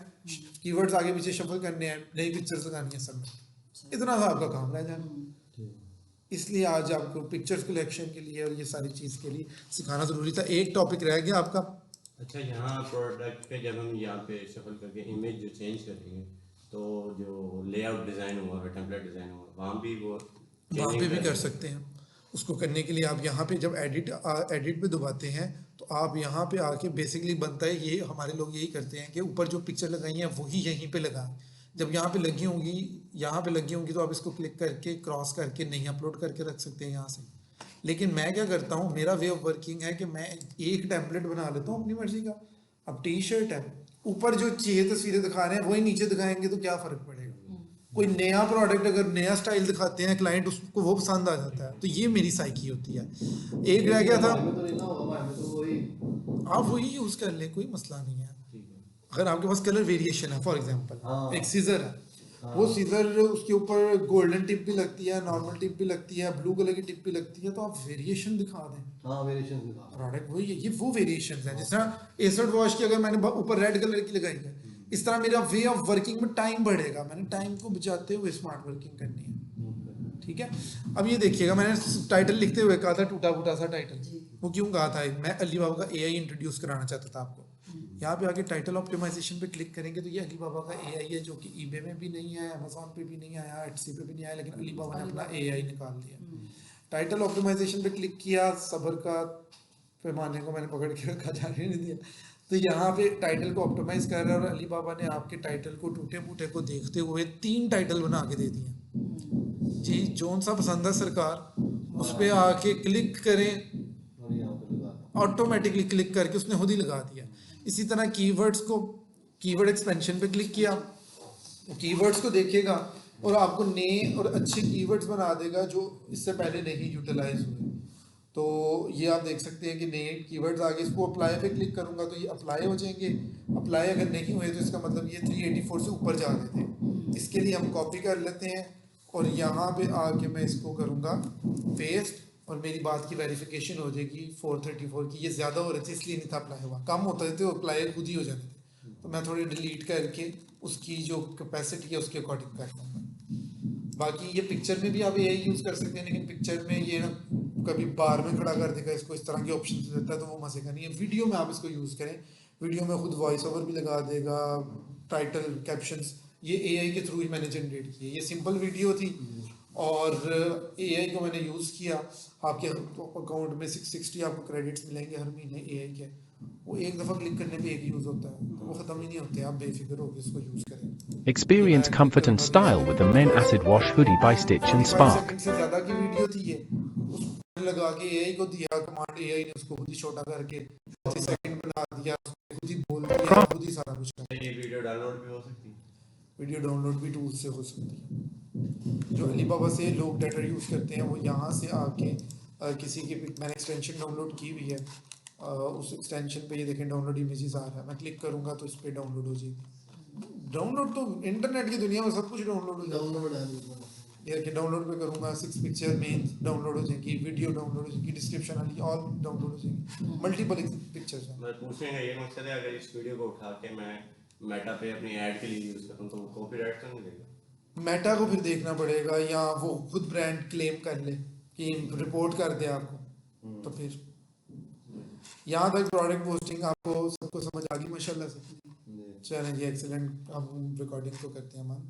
कीवर्ड्स आगे पीछे शफल करने हैं, नई पिक्चर्स लगानी है, सब इतना सा आपका काम रह जाना। इसलिए आज आपको पिक्चर्स कलेक्शन के लिए और ये सारी चीज़ के लिए सिखाना ज़रूरी था। एक टॉपिक रह गया आपका। अच्छा, यहाँ प्रोडक्ट पे जब हम यहाँ पे शफल करके इमेज जो चेंज करेंगे तो जो लेआउट डिज़ाइन हुआ है, टेम्पलेट डिज़ाइन हुआ, वहाँ भी वो वहाँ पे भी कर सकते हैं। उसको करने के लिए आप यहाँ पे जब एडिट पे दबाते हैं तो आप यहाँ पे आके बेसिकली बनता है, ये हमारे लोग यही करते हैं कि ऊपर जो पिक्चर लगाई है वही यहीं पे लगाएं। जब यहाँ पे लगी होंगी, यहाँ पे लगी होंगी तो आप इसको क्लिक करके क्रॉस करके नहीं अपलोड करके रख सकते हैं यहाँ से। लेकिन मैं क्या करता हूँ, मेरा वे ऑफ वर्किंग है कि मैं एक टेम्पलेट बना लेता हूँ अपनी मर्जी का। अब टी शर्ट है, ऊपर जो 6 तस्वीरें दिखा रहे हैं वही नीचे दिखाएंगे तो क्या फ़र्क पड़ेगा। कोई नया प्रोडक्ट अगर नया स्टाइल दिखाते हैं क्लाइंट, उसको वो पसंद आ जाता है, तो ये मेरी साइकी होती है। एक रह गया था, आप वही यूज़ कर ले, कोई मसला नहीं है। अगर आपके पास कलर वेरिएशन है, फॉर एग्जांपल एक सीजर है, वो सीजर उसके ऊपर गोल्डन टिप भी लगती है, नॉर्मल टिप भी लगती है, ब्लू कलर की टिप भी लगती है, तो आप वेरिएशन दिखा दें। वेरिएशन दिखा, प्रोडक्ट वही है, ये वो वेरिएशन है। जिस तरह एसिड वॉश की अगर मैंने ऊपर रेड कलर की लगाई है, इस तरह मेरा वे ऑफ वर्किंग में टाइम बढ़ेगा, मैंने टाइम को बचाते हुए स्मार्ट वर्किंग करनी है। ठीक है, अब ये देखिएगा, मैंने टाइटल लिखते हुए कहा था टूटा फूटा सा टाइटल, वो क्यों कहा था, मैं अली बाबा का एआई इंट्रोड्यूस कराना चाहता था आपको। यहाँ पे आके टाइटल ऑप्टिमाइजेशन पे क्लिक करेंगे तो ये अली बाबा का एआई है, जो कि ईबे में भी नहीं है, अमेजोन पे भी नहीं आया, एटसी पे भी नहीं आया, लेकिन अली बाबा ने अपना एआई निकाल दिया। टाइटल ऑप्टिमाइजेशन पे क्लिक किया, सब्र का पैमाने को मैंने पकड़ के रखा, जाने नहीं दिया, तो यहाँ पे टाइटल को ऑप्टिमाइज कर रहा है, और अली बाबा ने आपके टाइटल को टूटे फूटे को देखते हुए 3 टाइटल बना के दे दिए। जी, जोन सा पसंद है सरकार, उस पर आके क्लिक करें, ऑटोमेटिकली क्लिक करके उसने खुद ही लगा दिया। इसी तरह कीवर्ड्स को, कीवर्ड एक्सपेंशन पे क्लिक किया, कीवर्ड्स को देखेगा और आपको नए और अच्छे कीवर्ड्स बना देगा जो इससे पहले नहीं यूटिलाइज हुए। तो ये आप देख सकते हैं कि नए कीवर्ड्स आगे, इसको अप्लाई पे क्लिक करूंगा तो ये अप्लाई हो जाएंगे। अप्लाई अगर नहीं हुए तो इसका मतलब ये 384 से ऊपर जा रहे थे। इसके लिए हम कॉपी कर लेते हैं और यहाँ पे आके मैं इसको करूँगा पेस्ट, और मेरी बात की वेरिफिकेशन हो जाएगी 434 की। ये ज़्यादा हो रहे थे इसलिए नहीं था अप्लाई हुआ, कम होते थे तो अप्लाई खुद ही हो जाते थे, तो मैं थोड़ी डिलीट करके उसकी जो कैपेसिटी है उसके अकॉर्डिंग कर दूँगा। बाकी ये पिक्चर में भी आप यही यूज़ कर सकते हैं, लेकिन पिक्चर में ये ना कभी बार में खड़ा कर देगा, इसको इस तरह के ऑप्शन देता है तो वो मज़े का नहीं है। वीडियो में आप इसको यूज़ करें, वीडियो में खुद वॉइस ओवर भी लगा देगा, टाइटल कैप्शंस ये एआई के थ्रू ही मैंने जनरेट किए। ये सिंपल वीडियो थी और एआई को मैंने यूज़ किया। आपके अकाउंट में 660 आपको क्रेडिट्स मिलेंगे हर महीने एआई के, वो एक दफ़ा क्लिक करने पे एक यूज़ होता है, तो वो ख़त्म ही नहीं होते। आप बेफिक्र होकर इसको यूज़ करें। Experience comfort and style with the Men Acid Wash Hoodie by Stitch and Spark. Second से ज़्यादा की वीडियो थी ये, उसको लगा के एआई को दिया कमांड, एआई ने उसको खुद ही छोटा करके 30 सेकंड बना दिया, खुद ही बोल दिया, खुद ही सारा कुछ कर। ये वीडियो डाउनलोड भी हो सकती है, वीडियो डाउनलोड भी टूल से हो सकती है। जो अली बाबा से लोग डाटा यूज़ करते हैं वो यहाँ से आके किसी की मैंने एक्सटेंशन डाउनलोड की हुई है, उस एक्सटेंशन पे ये देखें डाउनलोड इमेजेस आ रहा है, मैं क्लिक करूंगा तो इस पे डाउनलोड हो जाएगी। डाउनलोड तो इंटरनेट की दुनिया में सब कुछ डाउनलोड हो जाएगा। डाउनलोड है ये कि डाउनलोड पे करूंगा 6 पिक्चर मेन डाउनलोड हो जाएगी, वीडियो डाउनलोड हो जाएगी, डिस्क्रिप्शन वाली ऑल डाउनलोड हो जाएगी, मल्टीपल पिक्चर्स हैं। मैं पूछने का ये मकसद है, अगर इस वीडियो को उठा के मैं मेटा पे अपनी ऐड के लिए यूज़ करूँ तो वो कॉपीराइट तो नहीं देगा? मेटा को फिर देखना पड़ेगा, या वो खुद ब्रांड क्लेम कर ले कि रिपोर्ट कर दे आपको, तो फिर यहाँ तक प्रोडक्ट पोस्टिंग आपको सबको समझ आ गई माशाल्लाह से। चलें जी, एक्सीलेंट। अब रिकॉर्डिंग तो करते हैं हम।